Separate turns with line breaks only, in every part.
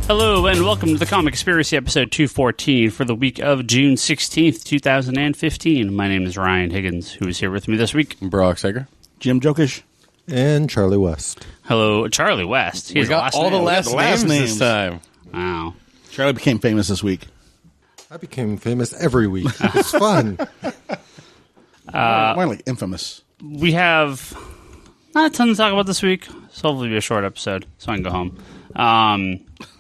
Hello and welcome to the Comic Conspiracy episode 214 for the week of June 16th, 2015. My name is Ryan Higgins, who is here with me this week.
Brock Sager.
Jim Jokisch.
And Charlie West.
Hello, Charlie West.
We got all the last names this time.
Wow.
Charlie became famous this week.
I became famous every week. It's fun.
Why like infamous?
We have not a ton to talk about this week, so hopefully it'll be a short episode so I can go home.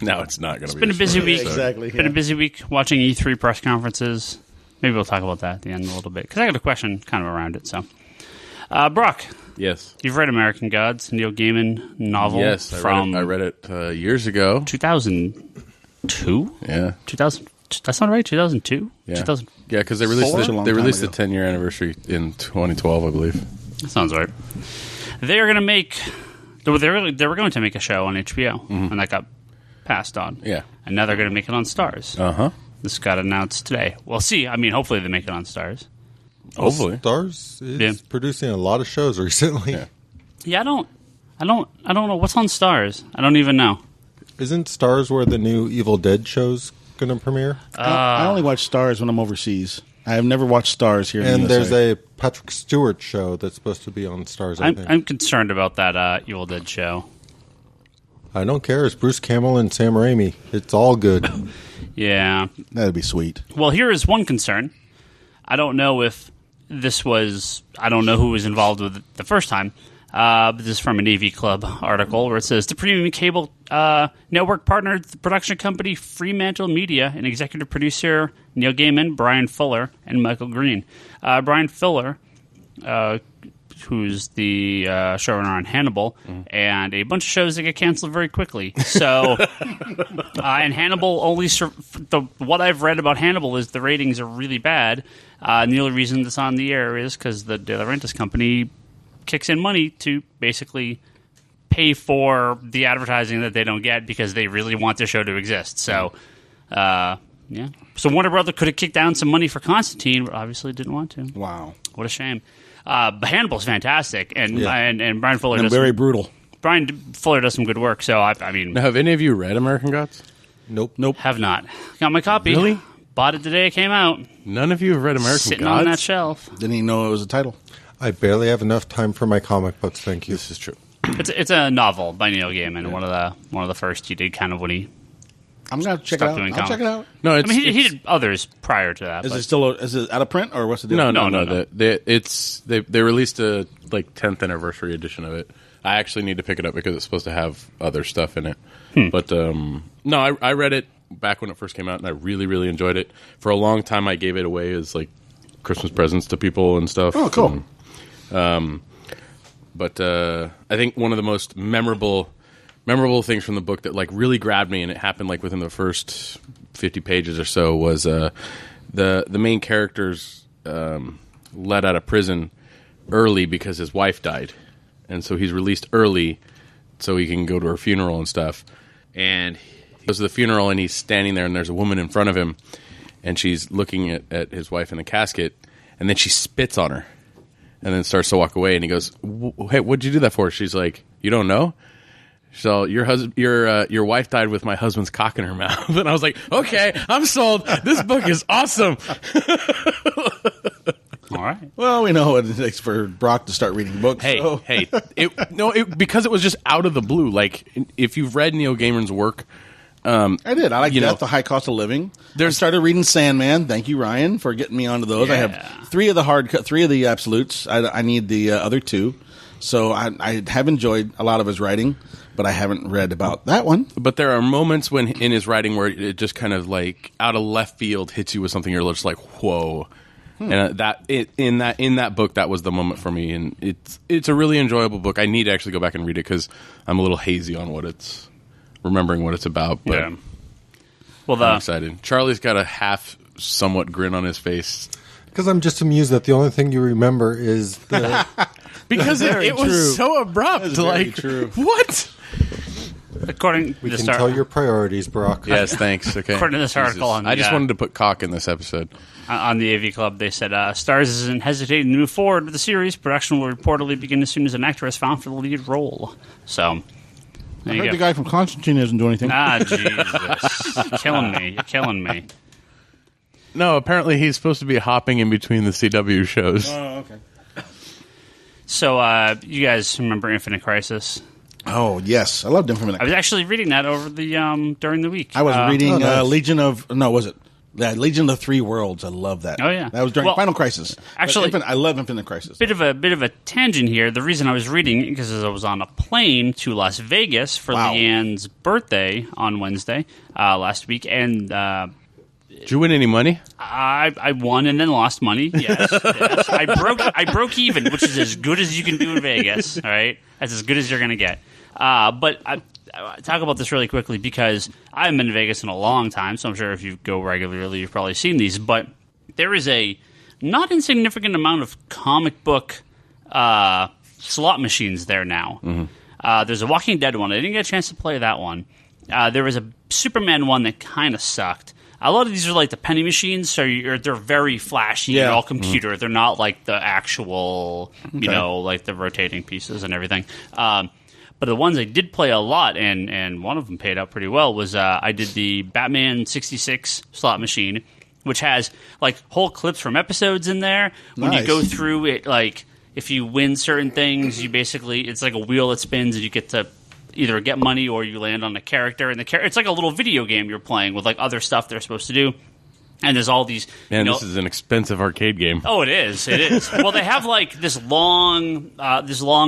No, it's not going to be.
It's been a busy week.
Exactly.
Been a busy week watching E3 press conferences. Maybe we'll talk about that at the end a little bit, because I got a question kind of around it. So, Brock.
Yes.
You've read American Gods, Neil Gaiman novel.
Yes, I read it years ago.
2002?
Yeah.
2000. That sound right? 2002?
Yeah.
2000.
Yeah, because they released the 10-year anniversary in 2012, I believe.
That sounds right. They are going to make. They were going to make a show on HBO, and that got passed on.
Yeah.
And now they're going to make it on Stars.
Uh-huh.
This got announced today. We'll see. I mean, hopefully they make it on Stars.
Hopefully.
Stars is producing a lot of shows recently.
Yeah, I don't know what's on Stars. I don't even know.
Isn't Stars where the new Evil Dead show's going to premiere?
I only watch Stars when I'm overseas. I have never watched Stars here in
And
the
there's
USA.
a Patrick Stewart show that's supposed to be on Stars, I think.
I'm concerned about that Evil Dead show.
I don't care. It's Bruce Campbell and Sam Raimi. It's all good.
Yeah.
That'd be sweet.
Well, here is one concern. I don't know if this was... I don't know who was involved with it the first time. But this is from an AV Club article where it says, the premium cable network partnered the production company Fremantle Media and executive producer Neil Gaiman, Brian Fuller, and Michael Green. Brian Fuller, who's the showrunner on Hannibal, and a bunch of shows that get canceled very quickly. So, and Hannibal only... what I've read about Hannibal is the ratings are really bad. And the only reason it's on the air is because the De Laurentiis company kicks in money to basically pay for the advertising that they don't get because they really want their show to exist. So, yeah. So Warner Brothers could have kicked down some money for Constantine, but obviously didn't want to.
Wow.
What a shame. But Hannibal's fantastic, and Brian Fuller
And
does
very brutal.
Brian Fuller does some good work. So I mean,
Now, have any of you read American Gods?
Nope.
have not got my copy.
Really?
Bought it the day it came out.
None of you have read American
Sitting
Gods?
on that shelf.
Didn't even know it was a title.
I barely have enough time for my comic books, thank you.
This is true.
It's a novel by Neil Gaiman. One of the first he did, kind of when he.
I'm gonna check it
Stop
out.
doing
I'll check it out.
No,
I
it's,
mean, he did others prior to that.
Is
but-
it out of print or what's the deal?
No. They released a 10th anniversary edition of it. I actually need to pick it up because it's supposed to have other stuff in it. But no, I read it back when it first came out, and I really, really enjoyed it. For a long time, I gave it away as like Christmas presents to people and stuff.
Oh, cool.
But I think one of the most memorable things from the book that like really grabbed me, and it happened like within the first 50 pages or so, was the main character's let out of prison early because his wife died, and so he's released early so he can go to her funeral and stuff. And he goes to the funeral, and he's standing there, and there's a woman in front of him, and she's looking at his wife in the casket, and then she spits on her, and then starts to walk away. And he goes, "Hey, what'd you do that for?" She's like, "You don't know?" So your wife died with my husband's cock in her mouth. And I was like, okay, I'm sold. This book is awesome.
All right.
Well, we know what it takes for Brock to start reading books. so.
Because it was just out of the blue. Like, if you've read Neil Gaiman's work,
I did. I like
You know,
The High Cost of Living. I started reading Sandman. Thank you, Ryan, for getting me onto those. I
Yeah.
have three of the absolutes. I need the other two. So I have enjoyed a lot of his writing, but I haven't read about that one.
but there are moments when in his writing where it just kind of like out of left field hits you with something you're just like, whoa. And in that book, that was the moment for me, and it's a really enjoyable book. I need to actually go back and read it because I'm a little hazy on remembering what it's about. But
Yeah. Well,
I'm excited. Charlie's got a half somewhat grin on his face
Because I'm just amused that the only thing you remember is the...
because it was so abrupt. Like,
true.
What?
according
We
to
can
this
tell your priorities, Brock.
Yes, thanks. Okay.
According to this article on
I
the,
just wanted to put cock in this episode.
on the AV Club, they said Stars isn't hesitating to move forward with the series. Production will reportedly begin as soon as an actor is found for the lead role. So
I heard the guy from Constantine doesn't do anything.
Ah, Jesus. You're killing me.
No, apparently he's supposed to be hopping in between the CW shows.
Oh, okay.
So, you guys remember Infinite Crisis?
Oh, yes. I loved Infinite
I was actually reading that over the during the week.
I was reading
nice.
Legion of... No, was it? Legion of the Three Worlds. I love that.
Oh, yeah.
That was during Final Crisis.
Actually,
I love Infinite Crisis.
Bit of a tangent here. The reason I was reading because I was on a plane to Las Vegas for Leanne's birthday on Wednesday last week, and
did you win any money?
I won and then lost money. Yes, yes. I broke even, which is as good as you can do in Vegas. All right, that's as good as you're going to get. But I talk about this really quickly because I haven't been to Vegas in a long time, so I'm sure if you go regularly, you've probably seen these. But there is a not insignificant amount of comic book slot machines there now. Mm-hmm. There's a Walking Dead one. I didn't get a chance to play that one. There was a Superman one that kind of sucked. A lot of these are like the penny machines, so they're very flashy.
Yeah.
They're all computer. They're not like the actual, like the rotating pieces and everything. But the ones I did play a lot, and one of them paid out pretty well, was I did the Batman 66 slot machine, which has like whole clips from episodes in there. When you go through it, like if you win certain things, you basically it's like a wheel that spins, and you get to either get money or you land on a character, and it's like a little video game you're playing with like other stuff they're supposed to do. And there's all these...
Man, this is an expensive arcade game.
Oh, it is. It is. Well, they have like this long,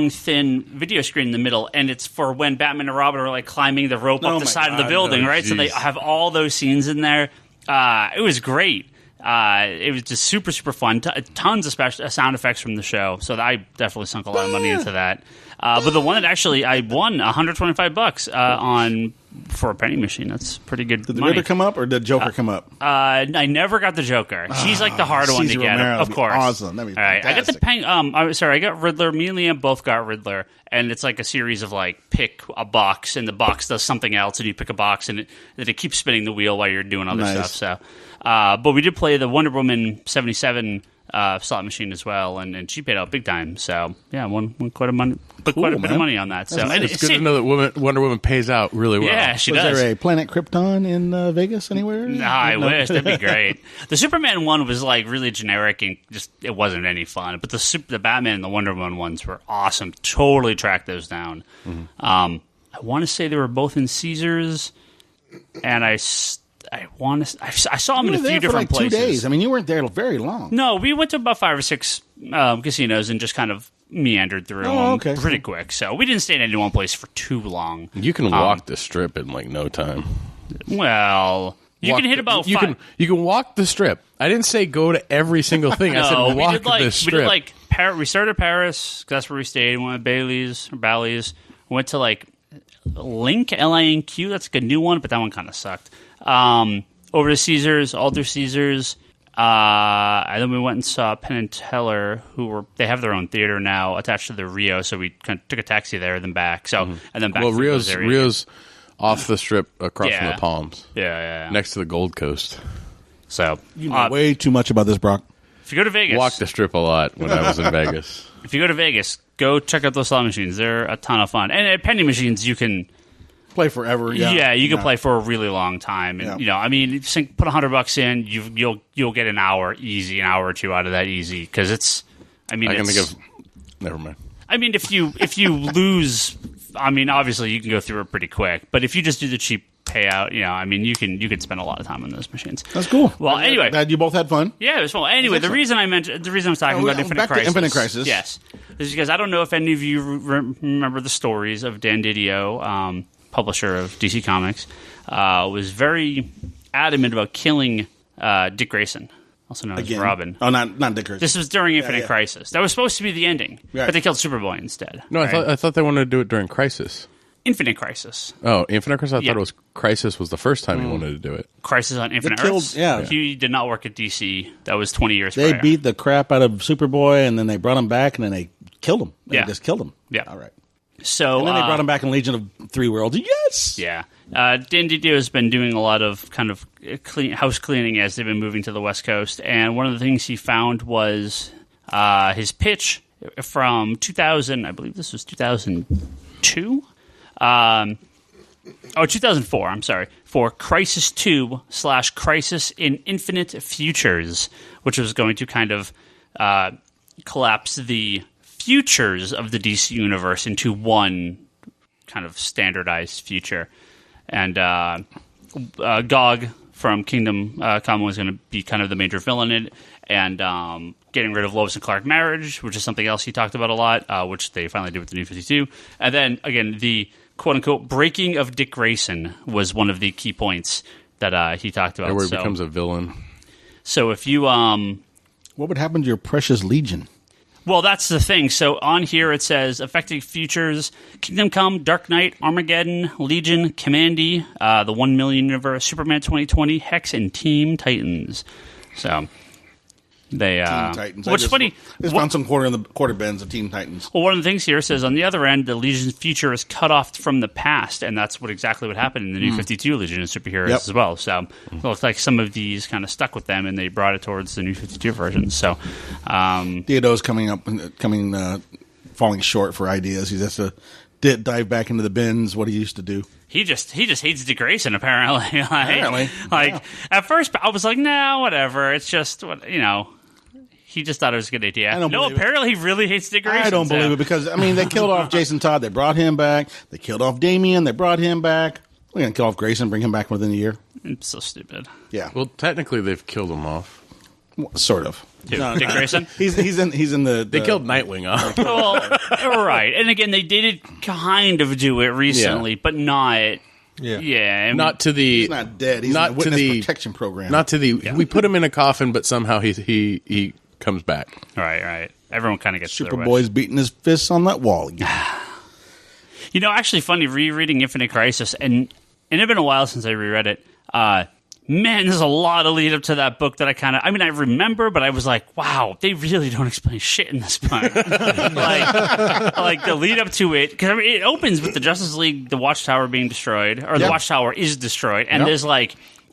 thin video screen in the middle, and it's for when Batman and Robin are like climbing the rope up the side of the building, right? Geez. So they have all those scenes in there. It was great. It was just super, super fun. Tons of special sound effects from the show. So I definitely sunk a lot of money into that. But the one that actually I won $125 on for a penny machine. That's pretty good.
Did the
money.
Riddler come up or did Joker come up?
I never got the Joker. She's like the hard one to get. Of course.
Awesome. That'd be
fantastic. I got the I got Riddler. Me and Liam both got Riddler, and it's like a series of like pick a box, and the box does something else, and you pick a box, and it keeps spinning the wheel while you're doing other stuff. So, but we did play the Wonder Woman 77 slot machine as well, and she paid out big time. So yeah, won quite a bit of money on that. So
it's good to know that Wonder Woman pays out really well.
Yeah, she does.
Was there a Planet Krypton in Vegas anywhere?
Nah, I wish. That'd be great. The Superman one was like really generic and just it wasn't any fun. But the Batman and the Wonder Woman ones were awesome. Totally tracked those down. Mm-hmm. I want to say they were both in Caesars, and I saw them in a few different places.
2 days. I mean, you weren't there very long.
No, we went to about 5 or 6 casinos and just kind of meandered through them pretty quick. So we didn't stay in any one place for too long.
You can walk the strip in like no time.
Well, you can hit about
you
five.
You can walk the strip. I didn't say go to every single thing. I said walk the strip.
We started Paris because that's where we stayed. We went to Bally's. Went to like Link, L-I-N-Q. That's like a new one, but that one kind of sucked. Over to Caesars, all through Caesars. And then we went and saw Penn and Teller, they have their own theater now attached to the Rio, so we kind of took a taxi there, then back. So and then back.
Well, Rio's off the strip across from the Palms.
Yeah.
Next to the Gold Coast.
So
you know way too much about this, Brock.
If you go to Vegas,
walked the strip a lot when I was in Vegas.
If you go to Vegas, go check out those slot machines. They're a ton of fun. And at penny machines, you can
play forever.
Yeah, you can play for a really long time. And I mean, put $100 in, you'll get an hour or two out of that easy because it's. I mean,
never mind.
I mean, if you lose, I mean, obviously you can go through it pretty quick. But if you just do the cheap payout, I mean, you can spend a lot of time on those machines.
That's cool.
Well, anyway,
glad you both had fun.
Yeah, it was fun. Anyway, the reason I was talking about Infinite Crisis.
To Infinite Crisis.
Yes, is because I don't know if any of you remember the stories of Dan Didio, publisher of DC Comics, was very adamant about killing Dick Grayson, also known as Robin.
Oh, not Dick Grayson.
This was during Infinite Crisis. That was supposed to be the ending, but they killed Superboy instead.
No, I thought they wanted to do it during Crisis.
Infinite Crisis.
Oh, Infinite Crisis? I thought it was Crisis was the first time he wanted to do it.
Crisis on Infinite Earths?
Yeah.
He did not work at DC. That was 20 years
They
prior.
beat the crap out of Superboy, and then they brought him back, and then they killed him. They just killed him.
Yeah.
All right.
So,
and then they brought him back in Legion of Three Worlds. Yes!
Yeah. Dan Didio has been doing a lot of kind of house cleaning as they've been moving to the West Coast, and one of the things he found was his pitch from 2000, I believe this was 2002, 2004, I'm sorry, for Crisis 2/Crisis in Infinite Futures, which was going to kind of collapse the futures of the DC universe into one kind of standardized future. And Gog from Kingdom Come was going to be kind of the major villain in it, and getting rid of Lois and Clark marriage, which is something else he talked about a lot, which they finally did with the New 52. And then, again, the quote-unquote breaking of Dick Grayson was one of the key points that he talked about.
Where he becomes a villain.
So if you...
what would happen to your precious Legion?
Well, that's the thing. So on here it says affecting futures: Kingdom Come, Dark Knight, Armageddon, Legion, Commandy, the 1 Million Universe, Superman 2020, Hex, and Team Titans. So they
Teen Titans.
What's funny?
I just found some quarter bends of Teen Titans.
Well, one of the things here says on the other end, the Legion's future is cut off from the past, and that's exactly what happened in the New 52 Legion of Superheroes as well. So it looks like some of these kind of stuck with them, and they brought it towards the New 52 version. So
Theodore's falling short for ideas. He has to dive back into the bins. What he used to do.
He just hates Dick Grayson, apparently.
Apparently,
at first, I was like, nah, whatever. It's just He just thought it was a good idea. Apparently he really hates Dick Grayson.
I don't believe it because, they killed off Jason Todd. They brought him back. They killed off Damian. They brought him back. We're going to kill off Grayson, bring him back within a year.
It's so stupid.
Yeah.
Well, technically they've killed him off.
Well, sort of.
Dick Grayson?
He's in the...
They killed Nightwing off.
Well, right. And again, they did kind of do it recently, but not... Yeah.
Not to the...
He's not dead. He's
not
in the witness
to the
protection program.
Not to the... We put him in a coffin, but somehow he comes back.
Right. Everyone kind of gets
Superboy's beating his fists on that wall again.
Actually funny, rereading Infinite Crisis, and it had been a while since I reread it. Man, there's a lot of lead up to that book that I remember, but I was like, wow, they really don't explain shit in this book. like the lead up to it, because it opens with the Justice League, the Watchtower being destroyed, or the Watchtower is destroyed, and there's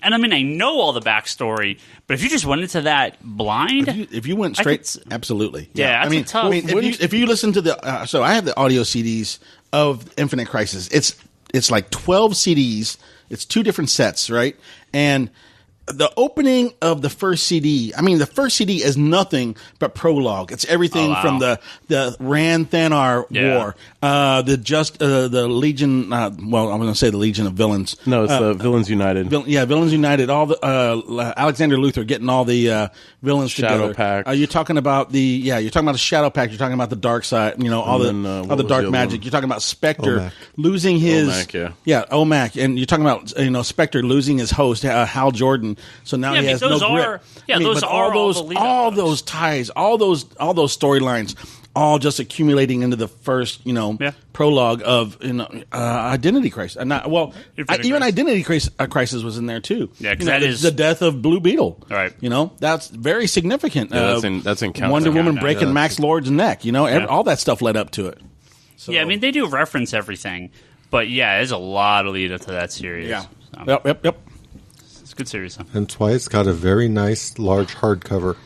and I know all the backstory, but if you just went into that blind,
if you went straight, absolutely,
yeah. That's tough.
If you listen to the, so I have the audio CDs of Infinite Crisis. It's like 12 CDs. It's 2 different sets, right? And the opening of the first CD, the first CD is nothing but prologue. It's everything from the Ran-Thanar War, the Legion. I'm going to say the Legion of Villains.
No, it's the Villains United.
Villains United. All the Alexander Luthor getting all the villains
Shadow
together.
Pact.
You're talking about the Shadow Pact. You're talking about the Dark Side. All the dark magic. You're talking about Spectre losing his OMAC, and you're talking about Spectre losing his host Hal Jordan. So now he has no grip. All those ties, all those storylines, all just accumulating into the first, prologue of Identity Crisis. Even Identity Crisis was in there too.
Yeah, because that is
the death of Blue Beetle.
Right.
That's very significant.
Yeah, that's in
Wonder Woman breaking Max Lord's neck. All that stuff led up to it. So,
yeah, they do reference everything, but there's a lot of lead up to that series.
Yeah.
So.
Yep.
Good series. Huh?
And that's why it's got a very nice large hardcover.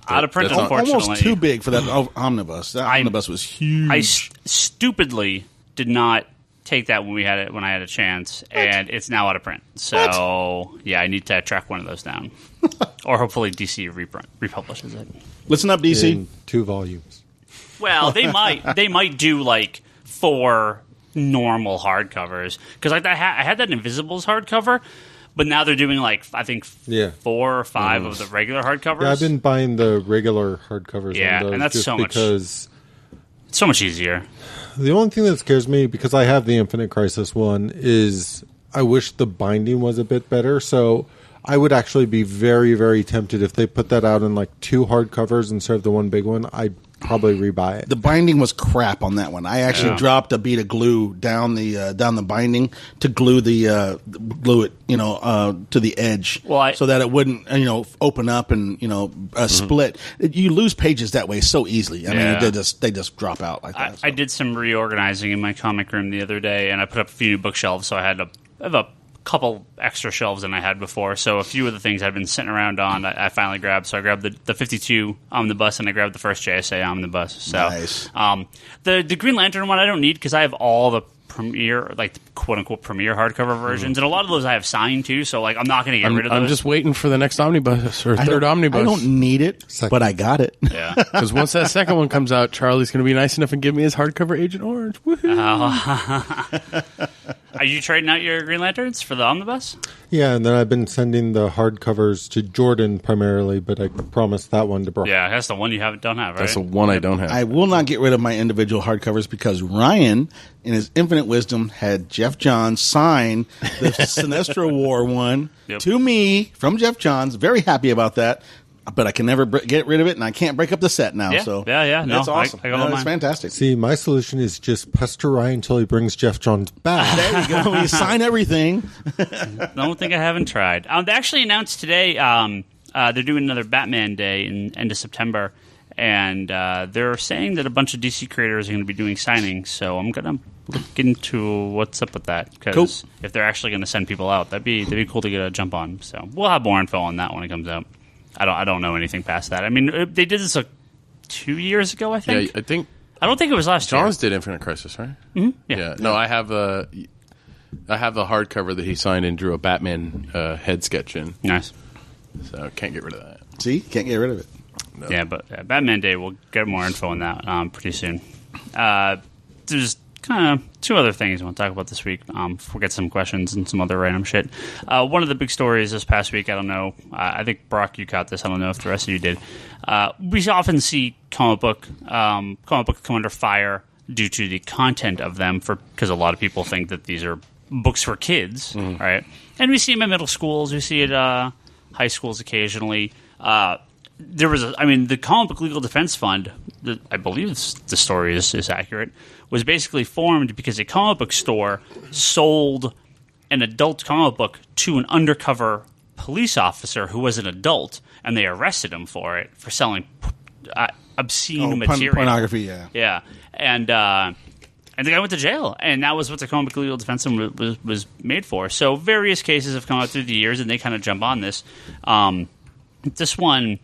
Out of print, unfortunately.
Almost too big for that omnibus. That omnibus was huge.
I stupidly did not take that when I had a chance, and it's now out of print. So I need to track one of those down, or hopefully DC republishes it.
Listen up, DC.
In 2 volumes.
Well, they might do 4 normal hardcovers because I had that Invisibles hardcover. But now they're doing 4 or 5 of the regular hardcovers.
Yeah, I've been buying the regular hardcovers.
Yeah,
on those
and that's
just
so much.
Because
it's so much easier.
The only thing that scares me, because I have the Infinite Crisis one, is I wish the binding was a bit better. So I would actually be very, very tempted if they put that out in 2 hardcovers instead of the one big one. I'd probably rebuy it.
The binding was crap on that one. I actually dropped a bead of glue down the binding to glue it to the edge, so that it wouldn't open up and split. You lose pages that way so easily. They just drop out like that.
I did some reorganizing in my comic room the other day, and I put up a few new bookshelves, so I have a couple extra shelves than I had before. So a few of the things I'd been sitting around on, I finally grabbed. So I grabbed the 52 omnibus, and I grabbed the first JSA omnibus. So
nice.
The Green Lantern one I don't need because I have all the premiere, like quote unquote premiere hardcover versions, and a lot of those I have signed too. So like I'm not going to get rid of those.
I'm just waiting for the next omnibus or third omnibus.
I don't need it, but I got it.
Yeah,
because once that second one comes out, Charlie's going to be nice enough and give me his hardcover Agent Orange. Woohoo!
Are you trading out your Green Lanterns for the omnibus?
Yeah, and then I've been sending the hardcovers to Jordan primarily, but I promised that one to Brock.
Yeah, that's the one you don't have, right?
That's the one I don't have.
I will not get rid of my individual hardcovers because Ryan, in his infinite wisdom, had Jeff Johns sign the Sinestro War one to me from Jeff Johns. Very happy about that. But I can never get rid of it, and I can't break up the set now.
Yeah,
so
yeah.
that's
no,
awesome. That's fantastic.
See, my solution is just pester Ryan until he brings Jeff Johns back.
There you go. You sign everything.
Don't think I haven't tried. They actually announced today they're doing another Batman Day in end of September, and they're saying that a bunch of DC creators are going to be doing signings. So I'm going to look into what's up with that, because if they're actually going to send people out, that'd be cool to get a jump on. So we'll have more info on that when it comes out. I don't know anything past that. I mean, they did this 2 years ago, I think.
Yeah,
I don't think it was last year.
Johns did Infinite Crisis, right?
Mm-hmm. Yeah.
No, I have a hardcover that he signed and drew a Batman head sketch in.
Nice.
So can't get rid of that.
See, can't get rid of it.
No. Yeah, but Batman Day, we'll get more info on that pretty soon. There's kind of two other things I want to talk about this week. We'll get some questions and some other random shit. One of the big stories this past week, I don't know, I think, Brock, you caught this. I don't know if the rest of you did. We often see comic book come under fire due to the content of them, because a lot of people think that these are books for kids, right? And we see them in middle schools. We see it high schools occasionally. The Comic Book Legal Defense Fund, I believe the story is accurate, was basically formed because a comic book store sold an adult comic book to an undercover police officer who was an adult, and they arrested him for selling obscene material.
Pornography, yeah.
Yeah. And the guy went to jail, and that was what the Comic Book Legal Defense Fund was made for. So various cases have come out through the years, and they kind of jump on this. This one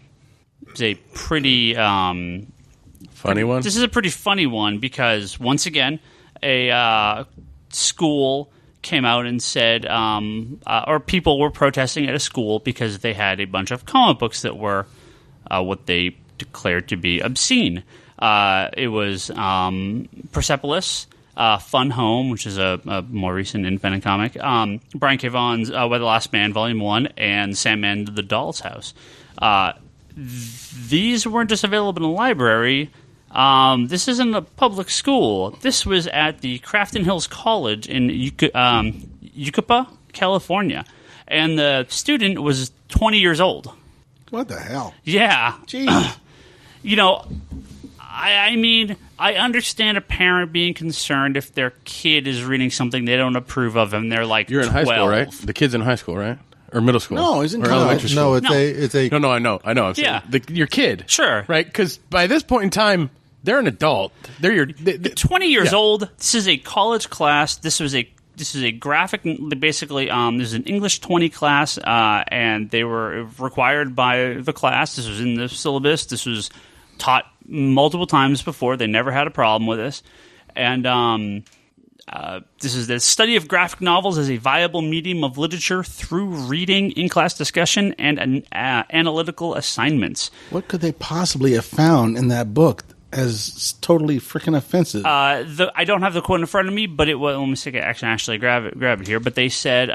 is a pretty
funny one.
This is a pretty funny one because, once again, a school came out and said, or people were protesting at a school because they had a bunch of comic books that were what they declared to be obscene. It was Persepolis, Fun Home, which is a more recent independent comic, Brian K. Vaughan's Why the Last Man, Volume 1, and Sandman the Doll's House. These weren't just available in the library. This isn't a public school. This was at the Crafton Hills College in Yucapa, California. And the student was 20 years old.
What the hell?
Yeah.
Jeez.
I mean, I understand a parent being concerned if their kid is reading something they don't approve of, and they're like,
you're in
12.
high school, right? The kid's in high school, right? Or middle school?
No, he's in
or
college.
elementary school.
No, it's a.
No, I know. I'm saying your kid,
Sure,
right? Because by this point in time, they're an adult. They're
20 years old. This is a college class. This is a graphic. Basically, this is an English 20 class, and they were required by the class. This was in the syllabus. This was taught multiple times before. They never had a problem with this. And this is the study of graphic novels as a viable medium of literature through reading, in-class discussion, and analytical assignments.
What could they possibly have found in that book as totally freaking offensive?
I don't have the quote in front of me, but it was. Let me see if I can actually grab it here. But they said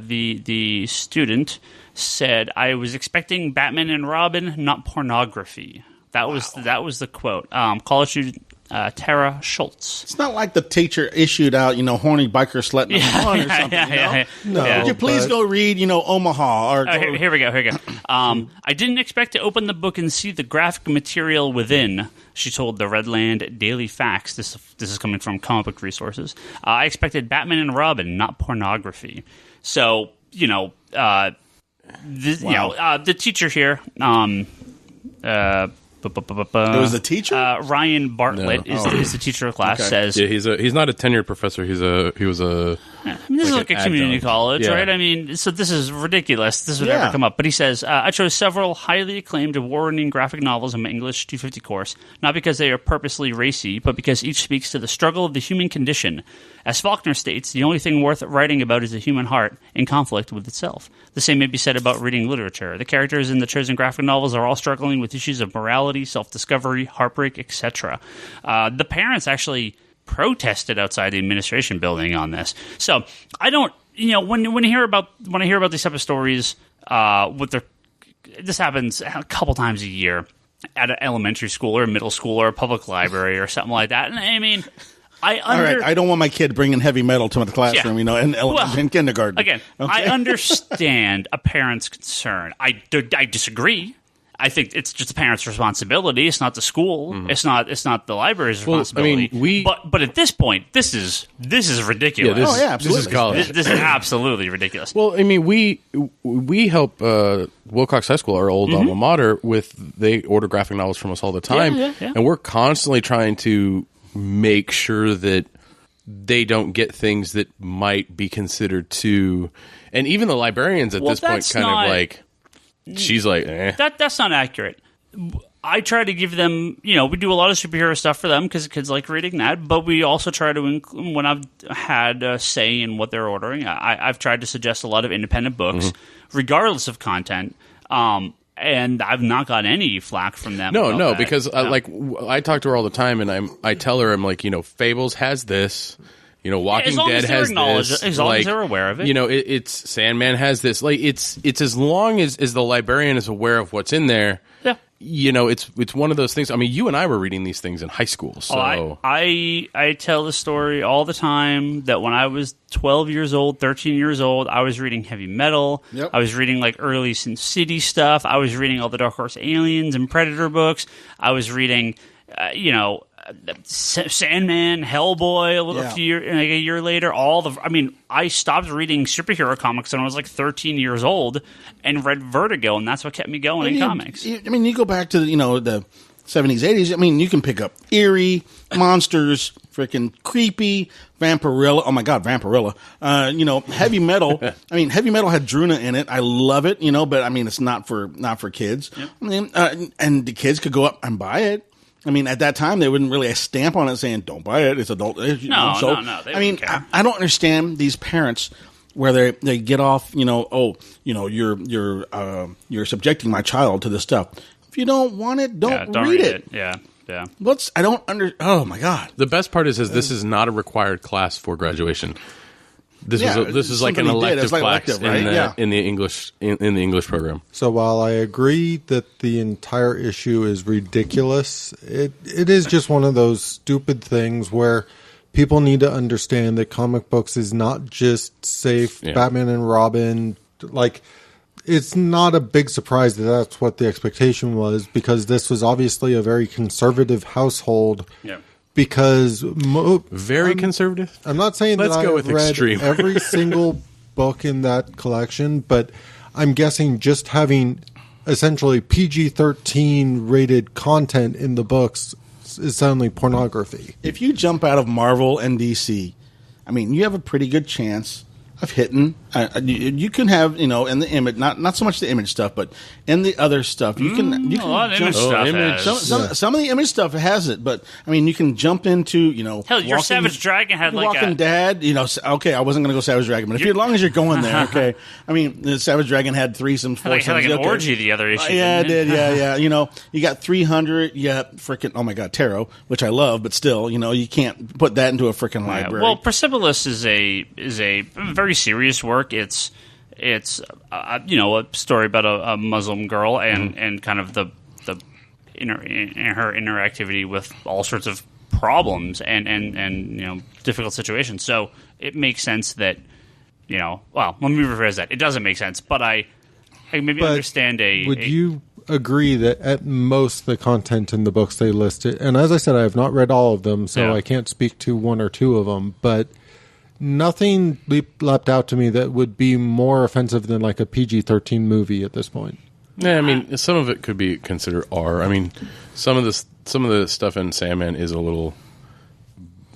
the student said, "I was expecting Batman and Robin, not pornography." That was the quote. College student Tara Schultz.
It's not like the teacher issued out, horny biker slut number 1 or something. No. Would you please go read, Omaha? Or
Here we go. I didn't expect to open the book and see the graphic material within, she told the Redland Daily Facts. This is coming from Comic Book Resources. I expected Batman and Robin, not pornography. So, the teacher here,
it was the teacher?
Ryan Bartlett is the teacher of class. Okay. Says
he's not a tenured professor. He was a
This is like a community college, right? I mean, so this is ridiculous. This would never come up. But he says, I chose several highly acclaimed award-winning graphic novels in my English 250 course, not because they are purposely racy, but because each speaks to the struggle of the human condition. As Faulkner states, the only thing worth writing about is the human heart in conflict with itself. The same may be said about reading literature. The characters in the chosen graphic novels are all struggling with issues of morality, self-discovery, heartbreak, etc. The parents actually protested outside the administration building on this. So I don't, when I hear about these type of stories, this happens a couple times a year at an elementary school or a middle school or a public library or something like that. And I mean, all right,
I don't want my kid bringing heavy metal to the classroom, in kindergarten.
Again, okay? I understand a parent's concern. I disagree. I think it's just the parent's responsibility. It's not the school. Mm-hmm. It's not the library's responsibility.
I mean,
but at this point, this is ridiculous.
Yeah, absolutely.
This is college.
This is absolutely ridiculous.
Well, I mean, we help Wilcox High School, our old alma mater, they order graphic novels from us all the time, and we're constantly trying to make sure that they don't get things that might be considered too. And even the librarians at this point kind of like. She's like, eh.
That's not accurate. I try to give them, we do a lot of superhero stuff for them because kids like reading that, but we also try to, when I've had a say in what they're ordering, I've tried to suggest a lot of independent books, regardless of content, and I've not got any flack from them.
No, because I talk to her all the time, and I tell her, I'm like, Fables has this. Walking Dead has this.
As long as they're aware of it.
It's Sandman has this. Like, it's as long as the librarian is aware of what's in there.
Yeah.
It's one of those things. I mean, you and I were reading these things in high school. So
I tell the story all the time that when I was 12 years old, 13 years old, I was reading heavy metal. Yep. I was reading like early Sin City stuff. I was reading all the Dark Horse Aliens and Predator books. I was reading, Sandman, Hellboy, a year later. I stopped reading superhero comics when I was like 13 years old and read Vertigo, and that's what kept me going in comics.
You go back to the 70s, 80s. I mean, you can pick up eerie monsters, freaking creepy, Vampirella. Oh my God, Vampirella. Heavy metal. I mean, heavy metal had Druna in it. I love it. But I mean, it's not for kids. Yep. I mean, and the kids could go up and buy it. I mean, at that time, they wouldn't really stamp on it saying, don't buy it, it's adult.
No.
I don't understand these parents where they get off, you're subjecting my child to this stuff. If you don't want it, don't read it.
Yeah.
Oh, my God.
The best part is this is not a required class for graduation. This is like an elective class right? in the English program.
So while I agree that the entire issue is ridiculous, it is just one of those stupid things where people need to understand that comic books is not just safe Batman and Robin. Like, it's not a big surprise that that's what the expectation was, because this was obviously a very conservative household. Yeah. Because
very conservative.
I'm not saying that I've read extreme. Every single book in that collection, but I'm guessing just having essentially PG-13 rated content in the books is suddenly pornography.
If you jump out of Marvel and DC, I mean, you have a pretty good chance of hitting. You can have, in the image, not so much the image stuff, but in the other stuff, you can
a lot of image stuff.
Some of the image stuff has it, but I mean, you can jump into,
hell, your Savage Dragon had like
Walking Dead. Okay, I wasn't going to go Savage Dragon, but as long as you're going there, okay. I mean, the Savage Dragon had threesomes, foursomes.
Had like an orgy the other issue.
Yeah, it did. Yeah. You got 300. Yeah, freaking. Oh my God, tarot, which I love, but still, you can't put that into a freaking library.
Well, Persepolis is a very serious work. It's a story about a Muslim girl and kind of the her interactivity with all sorts of problems and difficult situations. So it makes sense that let me rephrase that. It doesn't make sense, but I understand
Would you agree that at most the content in the books they listed, and as I said, I have not read all of them, so I can't speak to one or two of them, but nothing leapt out to me that would be more offensive than like a PG-13 movie at this point.
Yeah, I mean, some of it could be considered R. I mean, some of the stuff in Sandman is a little,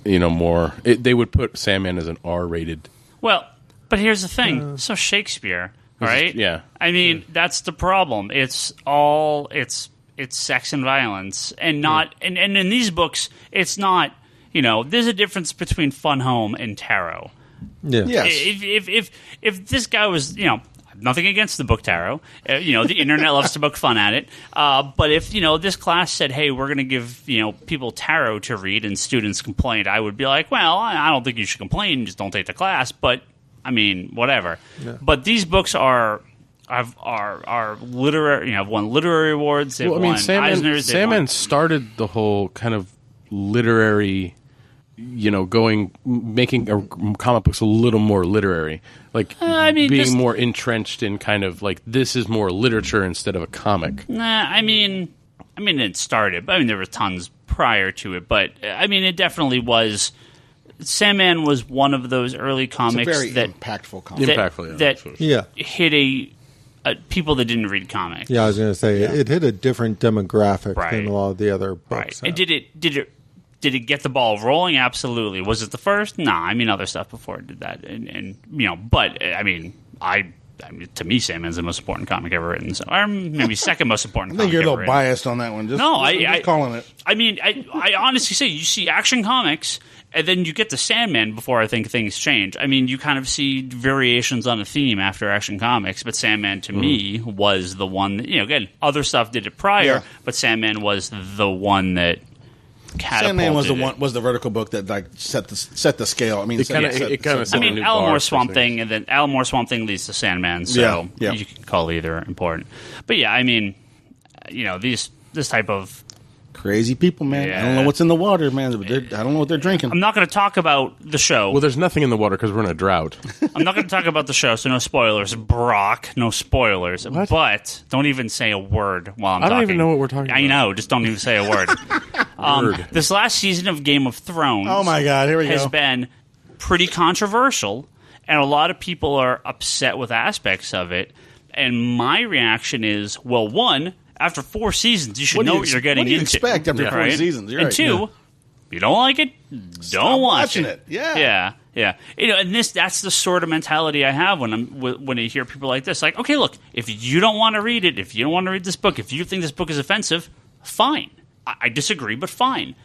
more. They would put Sandman as an R-rated.
Well, But here's the thing. So Shakespeare, right?
Yeah.
I mean, that's the problem. It's sex and violence, and not and in these books, it's not. There's a difference between Fun Home and Tarot.
Yeah.
Yes.
If this guy was, nothing against the book Tarot. The internet loves to poke fun at it. But if this class said, "Hey, we're going to give people Tarot to read," and students complained, I would be like, "Well, I don't think you should complain. Just don't take the class." But I mean, whatever. Yeah. But these books are literary. Have won literary awards. They've won Eisners.
Sandman started the whole kind of literary. Making comic books a little more literary, being more entrenched in kind of like this is more literature instead of a comic.
I mean, it started. There were tons prior to it, but it definitely was. Sandman was one of those early comics
impactful comic.
That hit people that didn't read comics.
Yeah, I was going to say it hit a different demographic than a lot of the other books.
Right. And did it get the ball rolling? Absolutely. Was it the first? Nah. Other stuff before it did that, but to me, Sandman's the most important comic ever written. So, or maybe second most important.
I think you're a little biased on that one. Just calling it.
I honestly say you see Action Comics, and then you get to Sandman before I think things change. You kind of see variations on a theme after Action Comics, but Sandman to me was the one. That, again, other stuff did it prior, but Sandman was the one that.
Sandman was the vertical book that set the scale.
Alan Moore's Swamp Thing, and then Alan Moore's Swamp Thing leads to Sandman, so you can call either important. But this type of
crazy people, man. Yeah. I don't know what's in the water, man. I don't know what they're drinking.
I'm not going to talk about the show.
Well, there's nothing in the water because we're in a drought.
I'm not going to talk about the show, so no spoilers. Brock, no spoilers. What? But don't even say a word while I'm talking.
I don't even know what we're talking about.
I know. Just don't even say a word. This last season of Game of Thrones
oh my God, here we
has been pretty controversial, and a lot of people are upset with aspects of it. And my reaction is, well, one, after 4 seasons, you should know what you're getting into.
What do you expect after 4 seasons? You're
and two, you don't like it, don't watch it.
Yeah.
And that's the sort of mentality I have when I hear people like this. Like, okay, look, if you don't want to read it, if you don't want to read this book, if you think this book is offensive, fine. I disagree, but fine.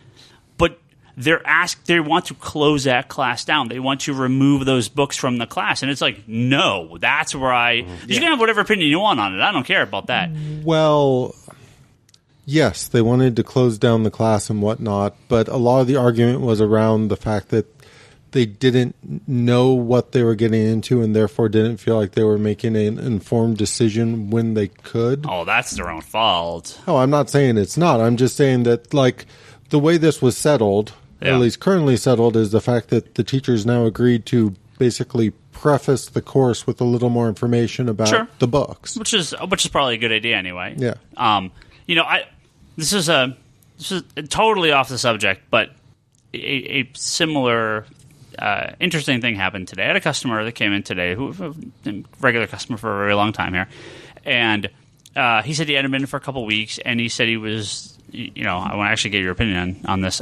But they want to close that class down. They want to remove those books from the class. And it's like, no, that's where you can have whatever opinion you want on it. I don't care about that.
Well, yes, they wanted to close down the class and whatnot, but a lot of the argument was around the fact that they didn't know what they were getting into and therefore didn't feel like they were making an informed decision when they could.
Oh, that's their own fault.
Oh, I'm not saying it's not. I'm just saying that, the way this was settled, at least currently settled, is the fact that the teachers now agreed to basically preface the course with a little more information about the books.
Which is probably a good idea anyway.
Yeah.
This is totally off the subject, but a similar interesting thing happened today. I had a customer that came in today, who was a regular customer for a very long time here, and he said he hadn't been for a couple of weeks, and he said he was, I want to actually get your opinion on this.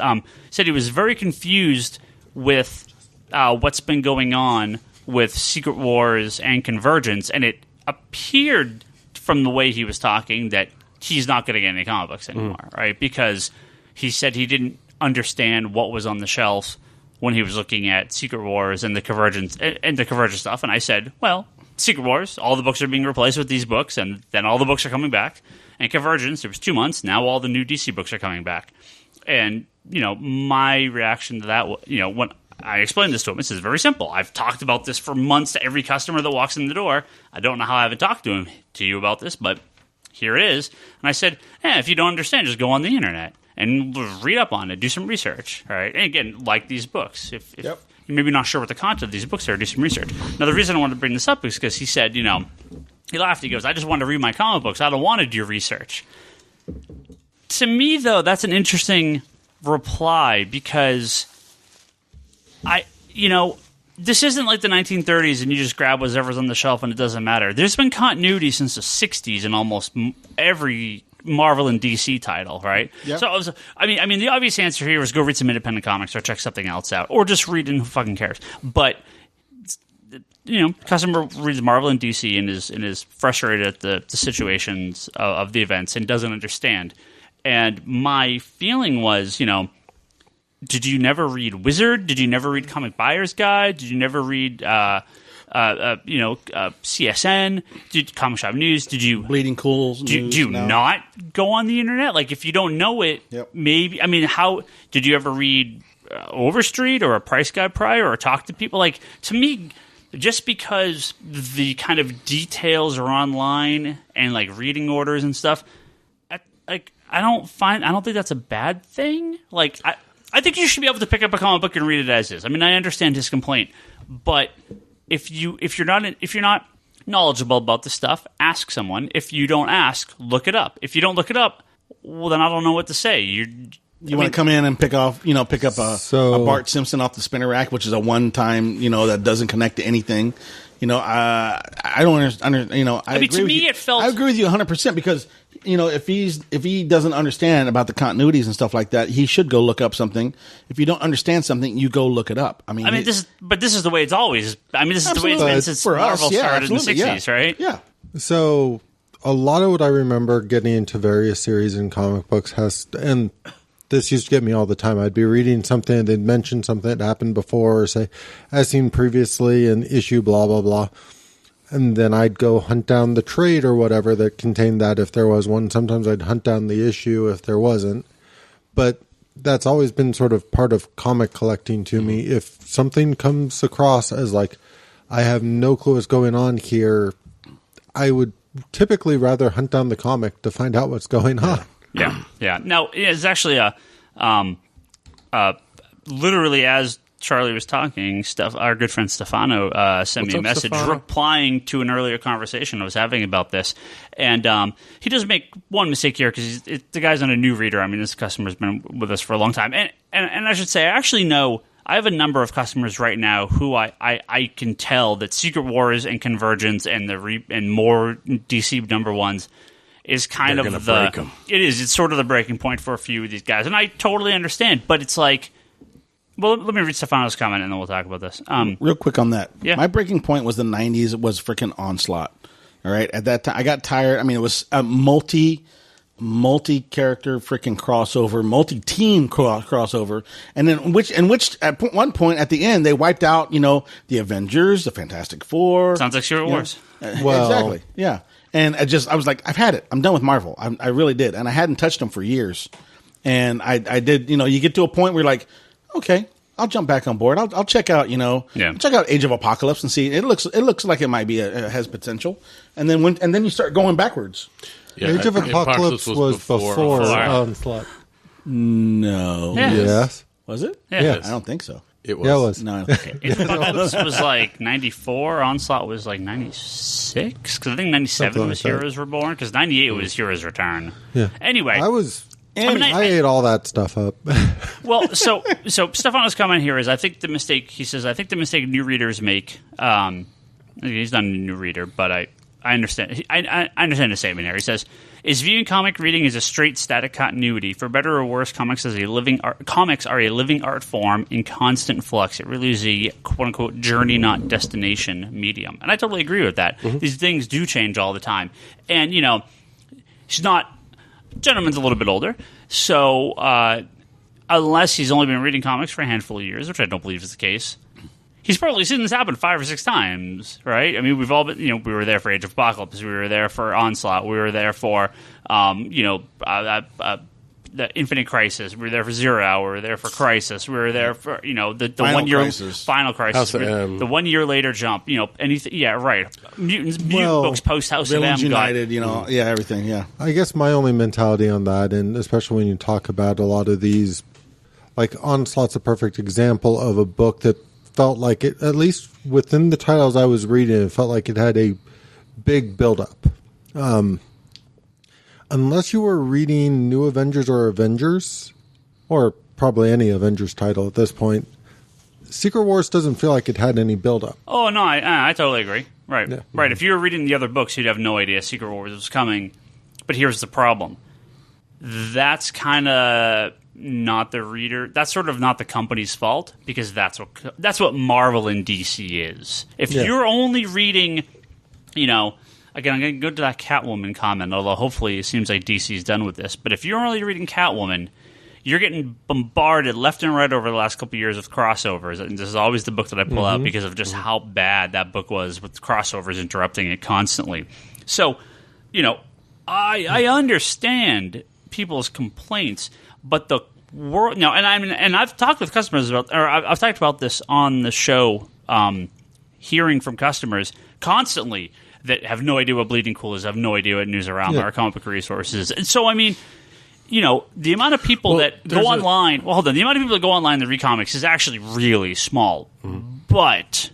Said he was very confused with what's been going on with Secret Wars and Convergence, and it appeared from the way he was talking that he's not going to get any comic books anymore, right? Because he said he didn't understand what was on the shelf when he was looking at Secret Wars and the Convergence stuff. And I said, well, Secret Wars, all the books are being replaced with these books, and then all the books are coming back. And Convergence, there was 2 months, now all the new DC books are coming back. And, my reaction to that, when I explained this to him, this is very simple. I've talked about this for months to every customer that walks in the door. I don't know how I haven't talked to you about this, but here it is. And I said, if you don't understand, just go on the internet and read up on it, do some research, all right? And again, like these books. If you're maybe not sure what the content of these books are, do some research. Now, the reason I wanted to bring this up is because he said, he laughed. He goes, I just want to read my comic books. I don't want to do research. To me, though, that's an interesting reply because this isn't like the 1930s and you just grab whatever's on the shelf and it doesn't matter. There's been continuity since the 60s in almost every Marvel and DC title, right? Yep. So, the obvious answer here is go read some independent comics or check something else out or just read and who fucking cares. But customer reads Marvel and DC and is frustrated at the situations of the events and doesn't understand. And my feeling was, did you never read Wizard? Did you never read Comic Buyer's Guide? Did you never read CSN? Did Comic Shop News? Did you
Bleeding Cool's?
Do you not go on the internet? Like, if you don't know it, maybe. I mean, how did you ever read Overstreet or a Price Guide prior or talk to people? Like, to me, just because the kind of details are online and like reading orders and stuff, I don't think that's a bad thing. Like, I think you should be able to pick up a comic book and read it as is. I mean, I understand his complaint, but if you're not knowledgeable about the stuff, ask someone. If you don't ask, look it up. If you don't look it up, well, then I don't know what to say. You
want to come in and pick up a Bart Simpson off the spinner rack, which is a one-time, that doesn't connect to anything. I don't understand. I agree with you 100% because if he doesn't understand about the continuities and stuff like that, he should go look up something. If you don't understand something, you go look it up.
This is the way it's always. This is the way it's been since Marvel started in the 60s, right?
Yeah.
So a lot of what I remember getting into various series and comic books and this used to get me all the time. I'd be reading something and they'd mention something that happened before or say, as seen previously in issue blah, blah, blah. And then I'd go hunt down the trade or whatever that contained that if there was one. Sometimes I'd hunt down the issue if there wasn't. But that's always been sort of part of comic collecting to me. If something comes across as like, I have no clue what's going on here, I would typically rather hunt down the comic to find out what's going on.
Yeah. No, it's actually literally as Charlie was talking, our good friend Stefano sent me a message replying to an earlier conversation I was having about this. And he does make one mistake here because the guy's not a new reader. I mean, this customer's been with us for a long time. And I should say, I actually know I have a number of customers right now who I can tell that Secret Wars and Convergence and and more DC number ones is kind of break 'em. It's sort of the breaking point for a few of these guys. And I totally understand, but it's like, well, let me read Stefano's comment and then we'll talk about this.
Real quick on that.
Yeah.
My breaking point was the 90s. It was freaking Onslaught. All right. At that time, I got tired. I mean, it was a multi-character freaking crossover, multi-team crossover. And then which at one point at the end, they wiped out, the Avengers, the Fantastic Four.
Sounds like Secret Wars.
Exactly. Yeah. And I was like, I've had it. I'm done with Marvel. I really did. And I hadn't touched them for years. And I did, you get to a point where you're like, okay, I'll jump back on board. I'll check out, check out Age of Apocalypse and see. It looks like it might be has potential. And then you start going backwards.
Yeah, Age of Apocalypse was before Onslaught.
No.
Yes.
Was it?
Yeah.
Yes. I don't think so.
It was.
Yeah, it was.
No.
Apocalypse was like 94. Onslaught was like 96. Because I think 97 was Heroes Reborn. Because 98 was Heroes Return.
Yeah.
Anyway.
I ate all that stuff up.
Well, so Stefano's comment here is, I think the mistake new readers make, he's not a new reader, but I understand. I understand the statement here. He says, is viewing comic reading as a straight static continuity. For better or worse, comics are a living art form in constant flux. It really is a quote-unquote journey, not destination medium. And I totally agree with that. Mm-hmm. These things do change all the time. And, gentleman's a little bit older, so unless he's only been reading comics for a handful of years, which I don't believe is the case, he's probably seen this happen 5 or 6 times, right? I mean, we've all been, we were there for Age of Apocalypse, we were there for Onslaught, we were there for, the Infinite Crisis, we were there for 0 Hour, we were there for Crisis, we were there for, the 1 year Final Crisis, the 1 year later jump, anything, yeah, right. Mutant books post House of M.
United, everything, yeah.
I guess my only mentality on that, and especially when you talk about a lot of these, like Onslaught's a perfect example of a book that felt like it, at least within the titles I was reading, it felt like it had a big build-up. Unless you were reading New Avengers or Avengers, or probably any Avengers title at this point, Secret Wars doesn't feel like it had any build-up.
Oh, no, I totally agree. Right, yeah. Right. If you were reading the other books, you'd have no idea Secret Wars was coming. But here's the problem. That's kind of not the reader. That's sort of not the company's fault, because that's what Marvel and DC is. If you're only reading, again, I'm going to go to that Catwoman comment, although hopefully it seems like DC's done with this. But if you're only reading Catwoman, you're getting bombarded left and right over the last couple of years with crossovers. And this is always the book that I pull out because of just how bad that book was with crossovers interrupting it constantly. So, I understand people's complaints, but the world, and I've talked with customers I've talked about this on the show, hearing from customers constantly that have no idea what Bleeding Cool is, have no idea what Newsarama or Comic Book Resources. And so, the amount of people that go online, the amount of people that go online to read comics is actually really small. But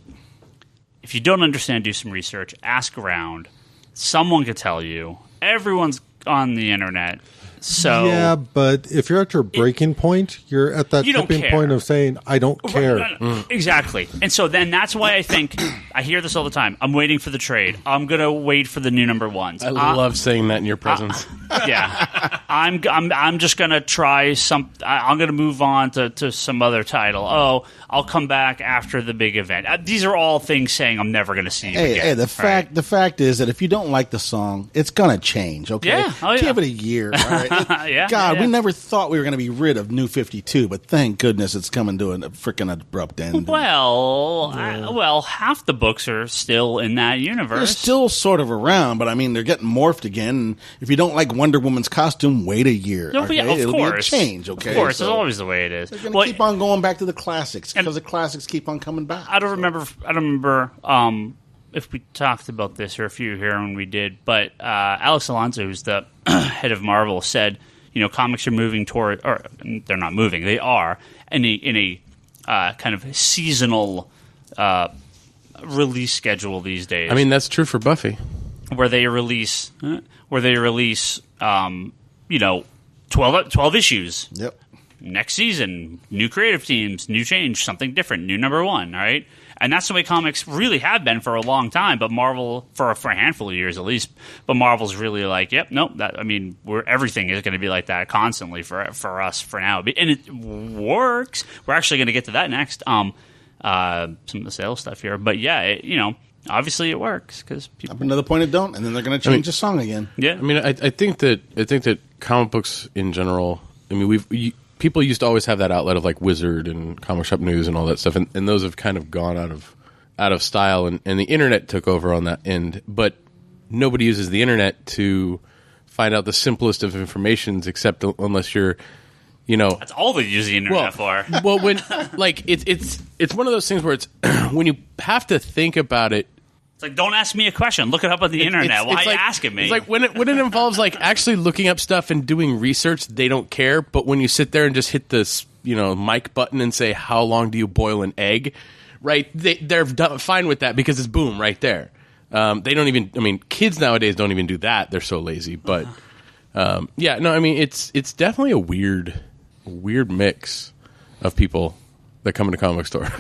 if you don't understand, do some research, ask around. Someone could tell you. Everyone's on the internet. So
yeah, but if you're at your breaking point, you're at that tipping point of saying, I don't care.
Exactly. And so then that's why I think, I hear this all the time, I'm waiting for the trade. I'm going to wait for the new number ones.
I love saying that in your presence.
I'm just going to try I'm going to move on to some other title. Oh, I'll come back after the big event. These are all things saying I'm never going to see you again.
Hey, the fact is that if you don't like the song, it's going to change, okay?
Yeah. Oh, yeah.
Give it a year, all right? We never thought we were going to be rid of New 52, but thank goodness it's coming to a freaking abrupt end.
Well, half the books are still in that universe.
They're still sort of around, but they're getting morphed again. And if you don't like Wonder Woman's costume, wait a year.
Of
It'll
course.
be a change, okay?
Of course, it's always the way it is.
They're going to keep on going back to the classics because the classics keep on coming back.
I don't remember if we talked about this or if you were here when we did, but Alex Alonso, who's the head of Marvel, said, comics are moving toward, or they're not moving, they are, in a kind of seasonal release schedule these days.
That's true for Buffy.
Where they release 12 issues.
Yep.
Next season, new creative teams, new change, something different, new number one, all right? And that's the way comics really have been for a long time, but Marvel, for a handful of years at least, but Marvel's really like, everything is going to be like that constantly for us for now. And it works. We're actually going to get to that next, some of the sales stuff here. But yeah, obviously it works because people...
Up another point it don't, and then they're going to change the song again.
Yeah.
I think that comic books in general, people used to always have that outlet of like Wizard and Comic Shop News and all that stuff, and those have kind of gone out of style, and the internet took over on that end. But nobody uses the internet to find out the simplest of informations, except unless you're,
that's all they use the internet for.
Well, when it's one of those things where it's when you have to think about it.
It's like, don't ask me a question. Look it up on the internet. Why are you asking me?
It's like when it involves like actually looking up stuff and doing research, they don't care. But when you sit there and just hit this, mic button and say, "How long do you boil an egg?" Right? They're fine with that because it's boom right there. They don't even. Kids nowadays don't even do that. They're so lazy. But it's definitely a weird mix of people that come into comic stores.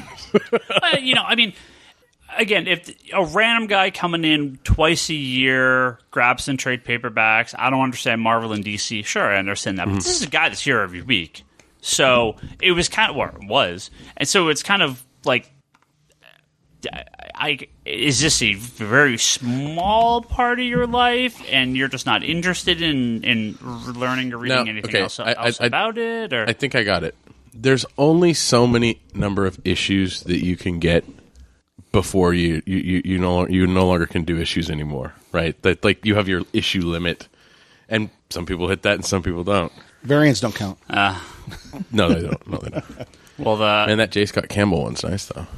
Again, if a random guy coming in twice a year grabs some trade paperbacks, I don't understand Marvel and DC. Sure, I understand that. But this is a guy that's here every week. So it was kind of what it was. And so it's kind of like, is this a very small part of your life and you're just not interested in learning or reading anything else about it? Or?
I think I got it. There's only so many number of issues that you can get before you no longer can do issues anymore, right? That like you have your issue limit, and some people hit that and some people don't.
Variants don't count.
No, they don't. No, they don't.
Well,
that J. Scott Campbell one's nice though.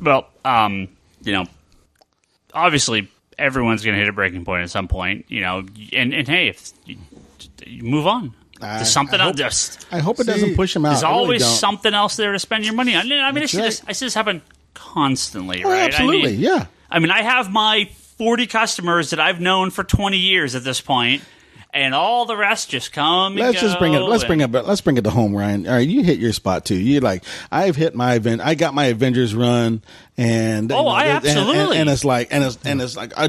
Well, obviously everyone's going to hit a breaking point at some point, and hey, if you move on. There's something else.
I hope it doesn't push them out.
There's always something else there to spend your money on. I see this happen constantly, right?
Absolutely, yeah.
I have my 40 customers that I've known for 20 years at this point, and all the rest just come.
Let's bring it to home, Ryan. All right, you hit your spot too. You like, I've hit my event. I got my Avengers run, And
I absolutely
and it's like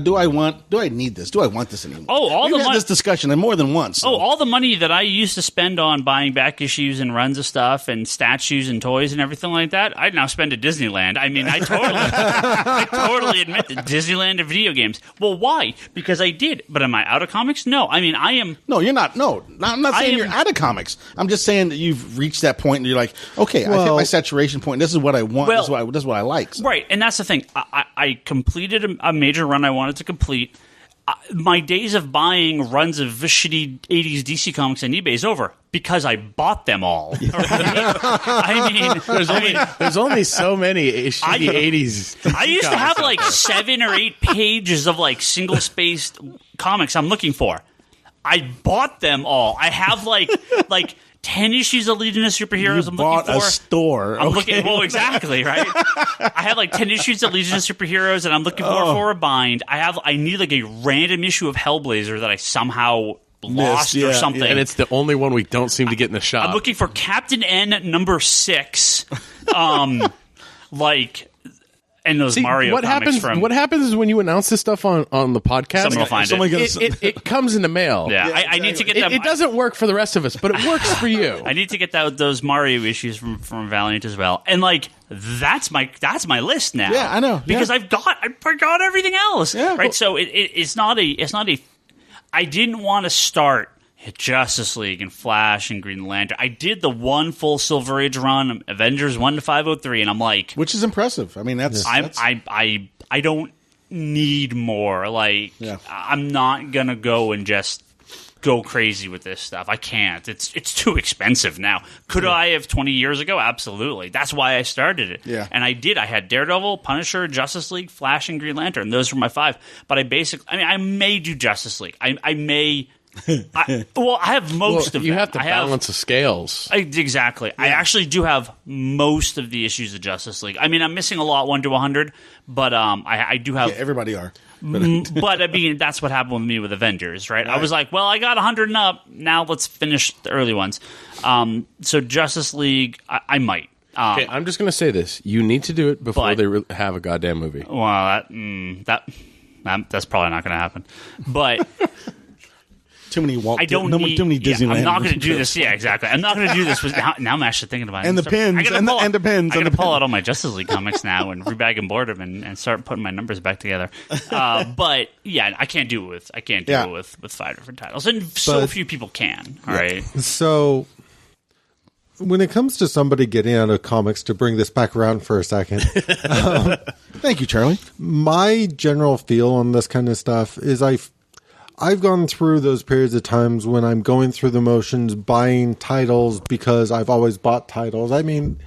do I need this? Do I want this anymore?
We've
had this discussion and more than once. So.
All the money that I used to spend on buying back issues and runs of stuff and statues and toys and everything like that, I now spend at Disneyland. I mean, I totally admit that Disneyland and video games. Well, why? Because I did. But am I out of comics? No. I mean, I am.
No, you're not. No, I'm not saying you're out of comics. I'm just saying that you've reached that point and you're like, okay, I hit my saturation point. This is what I want. This is what I like. So.
Right, and that's the thing. I completed a major run I wanted to complete. My days of buying runs of shitty 80s DC comics on eBay is over because I bought them all.
There's only so many shitty 80s.
I used to have like 7 or 8 pages of like single-spaced comics I'm looking for. I bought them all. I have like 10 issues of Legion of Superheroes I'm looking for.
A store.
I'm looking. Well, exactly, right? I have like 10 issues of Legion of Superheroes, and I'm looking for a bind. I need like a random issue of Hellblazer that I somehow lost or something.
And it's the only one we don't seem to get in the shop.
I'm looking for Captain N number 6. And those Mario comics
What happens is when you announce this stuff on the podcast,
someone will find it.
It comes in the mail.
Yeah, I need to get them.
It doesn't work for the rest of us, but it works for you.
I need to get those Mario issues from Valiant as well. And that's my list now.
Yeah, I know.
Because I forgot everything else.
Yeah,
right. So it's not a. I didn't want to start Justice League and Flash and Green Lantern. I did the one full Silver Age run, Avengers 1 to 503, and I'm like,
which is impressive. I mean,
I don't need more. I'm not gonna go and just go crazy with this stuff. I can't. It's too expensive now. Could I have 20 years ago? Absolutely. That's why I started it.
Yeah.
And I did. I had Daredevil, Punisher, Justice League, Flash, and Green Lantern. Those were my 5. But I may do Justice League. I may. I have most of them.
You have to balance the scales.
Exactly. Yeah. I actually do have most of the issues of Justice League. I mean, I'm missing a lot, 1 to 100, but I do have.
Yeah, everybody are.
But I mean, that's what happened with me with Avengers, right? I was like, well, I got 100 and up. Now let's finish the early ones. So Justice League, I might.
Okay, I'm just going to say this: you need to do it before they have a goddamn movie.
Well, that's probably not going to happen, but.
Too many
too many
Disneyland.
I'm not going to do this. Yeah, exactly. I'm not going to do this. Now I'm actually thinking about it.
And the pins. And the pins.
I'm going to pull out all my Justice League comics now and rebag and board them and start putting my numbers back together. But yeah, I can't do it with 5 different titles, and so few people can. All right.
So when it comes to somebody getting out of comics, to bring this back around for a second,
thank you, Charlie.
My general feel on this kind of stuff is I've gone through those periods of times when I'm going through the motions, buying titles because I've always bought titles. I mean,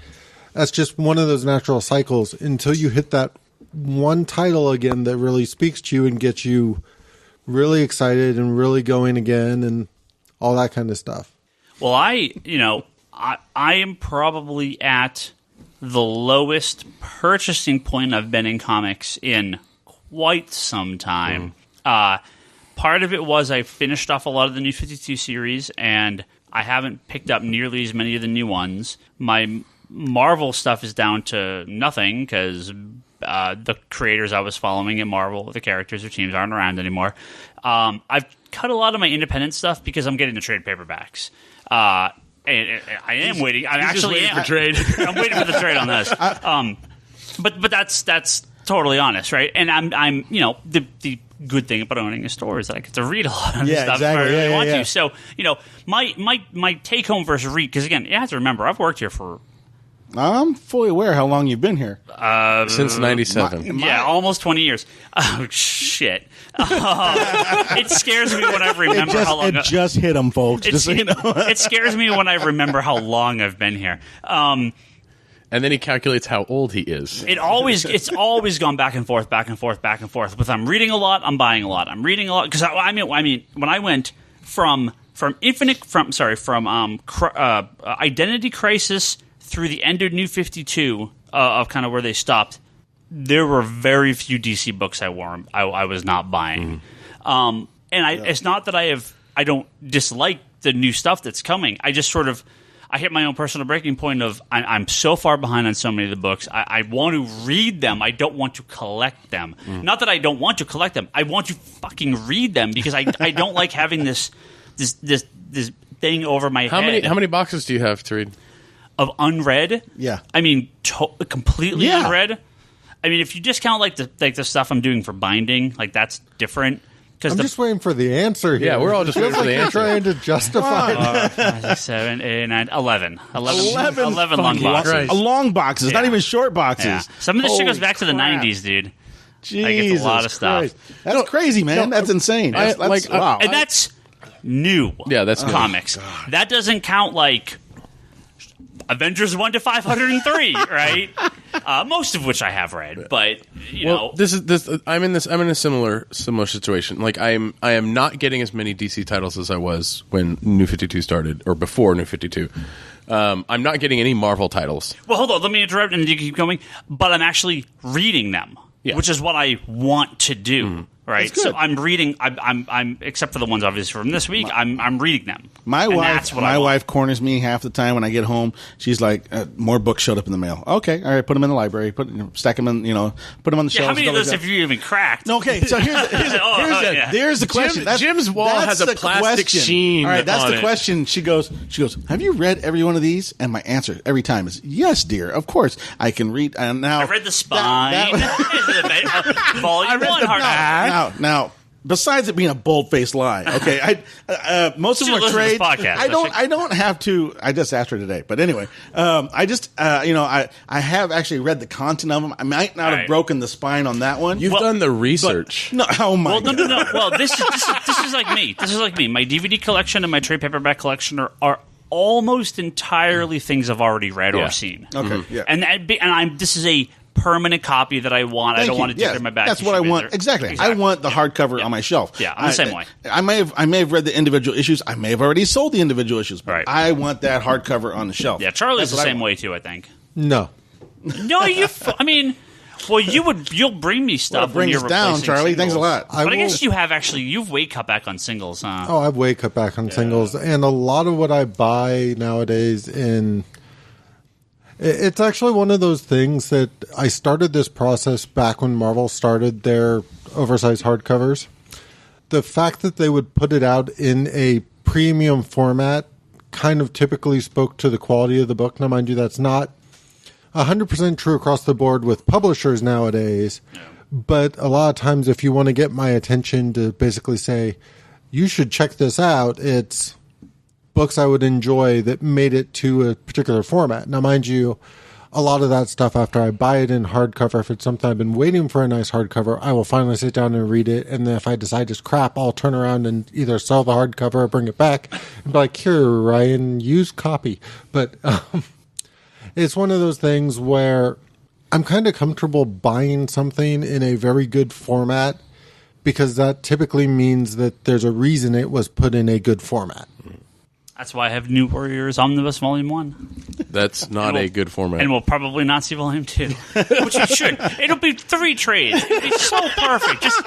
that's just one of those natural cycles until you hit that one title again that really speaks to you and gets you really excited and really going again and all that kind of stuff.
Well, I am probably at the lowest purchasing point I've been in comics in quite some time. Part of it was I finished off a lot of the New 52 series, and I haven't picked up nearly as many of the new ones. My Marvel stuff is down to nothing because the creators I was following at Marvel, the characters or teams, aren't around anymore. I've cut a lot of my independent stuff because I'm getting the trade paperbacks. And I am waiting. I'm actually
waiting for trade.
I'm waiting for the trade on this. But that's totally honest, right? And I'm the good thing about owning a store is that I get to read a lot of stuff if I really want to. So, my take home versus read, because again, you have to remember, I've worked here for.
I'm fully aware how long you've been here.
Since 97.
Yeah, almost 20 years. Oh, shit. It scares me when I remember how long.
It just hit them, folks.
It scares me when I remember how long I've been here.
And then he calculates how old he is.
It's always gone back and forth. With I'm reading a lot, I'm buying a lot. I'm reading a lot because I mean when I went from Identity Crisis through the end of New 52 of kind of where they stopped, there were very few DC books I was not buying. It's not that I don't dislike the new stuff that's coming. I just I I hit my own personal breaking point of I'm so far behind on so many of the books. I want to read them. I don't want to collect them. Not that I don't want to collect them. I want to fucking read them because I don't like having this thing over my head.
How many boxes do you have to read?
Of unread?
Yeah.
I mean, completely unread. I mean, if you discount like the stuff I'm doing for binding, like that's different.
I'm just waiting for the answer here.
Yeah, we're all just waiting for the answer.
Trying to justify
5, 6, 7, 8, 9, 11 long boxes.
Long boxes, not even short boxes.
Yeah. Some of this shit goes back to the
crap.
90s, dude.
Jesus
It's a lot of stuff.
Christ. That's crazy, man. That's insane. Wow.
And that's new.
Yeah, that's new.
comics. That doesn't count like Avengers 1 to 503, right? Most of which I have read, but you know,
I'm in a similar situation. Like I am not getting as many DC titles as I was when New 52 started or before New 52. I'm not getting any Marvel titles.
Well, hold on, let me interrupt and you keep going. But I'm actually reading them, which is what I want to do. Right, so I'm reading. I'm except for the ones obviously from this week. I'm reading them.
My wife corners me half the time when I get home. She's like, "More books showed up in the mail." Okay, all right, put them in the library. Stack them in. Put them on the shelves.
How many of those have you even cracked?
Okay, so here's the question.
Jim's wall has a plastic sheen.
All right, that's
on
the
it.
question. She goes. Have you read every one of these? And my answer every time is yes, dear. Of course, I can read. And now
I read the spine. Volume 1 hardback.
Now, besides it being a bold-faced lie, okay, most of them are trade. I don't have to. I just asked her today, but anyway, I have actually read the content of them. I might not have broken the spine on that one.
You've done the research.
No, oh my.
God. No. Well, this is like me. This is like me. My DVD collection and my trade paperback collection are almost entirely things I've already read or seen.
Okay, yeah,
and this is a permanent copy that I want. I don't want to dig in my back.
That's what I want. Exactly. I want the hardcover on my shelf.
Yeah, I'm the same way.
I may have read the individual issues. I may have already sold the individual issues, but I want that hardcover on the shelf.
Yeah, Charlie's the same way too, I think.
No,
I mean, well, you'll bring me stuff.
Bring us down, Charlie.
Singles.
Thanks a lot.
But I guess you've way cut back on singles, huh?
Oh, I've way cut back on singles, and a lot of what I buy nowadays it's actually one of those things that I started this process back when Marvel started their oversized hardcovers. The fact that they would put it out in a premium format kind of typically spoke to the quality of the book. Now, mind you, that's not 100% true across the board with publishers nowadays. Yeah. But a lot of times, if you want to get my attention to basically say, you should check this out, it's books I would enjoy that made it to a particular format. Now, mind you, a lot of that stuff, after I buy it in hardcover, if it's something I've been waiting for a nice hardcover, I will finally sit down and read it. And then if I decide it's crap, I'll turn around and either sell the hardcover or bring it back and be like, here, Ryan, use copy. But it's one of those things where I'm kind of comfortable buying something in a very good format because that typically means that there's a reason it was put in a good format.
That's why I have New Warriors Omnibus Volume 1.
That's not a good format.
And we'll probably not see Volume 2. Which it should. It'll be 3 trades. It'll be so perfect. Just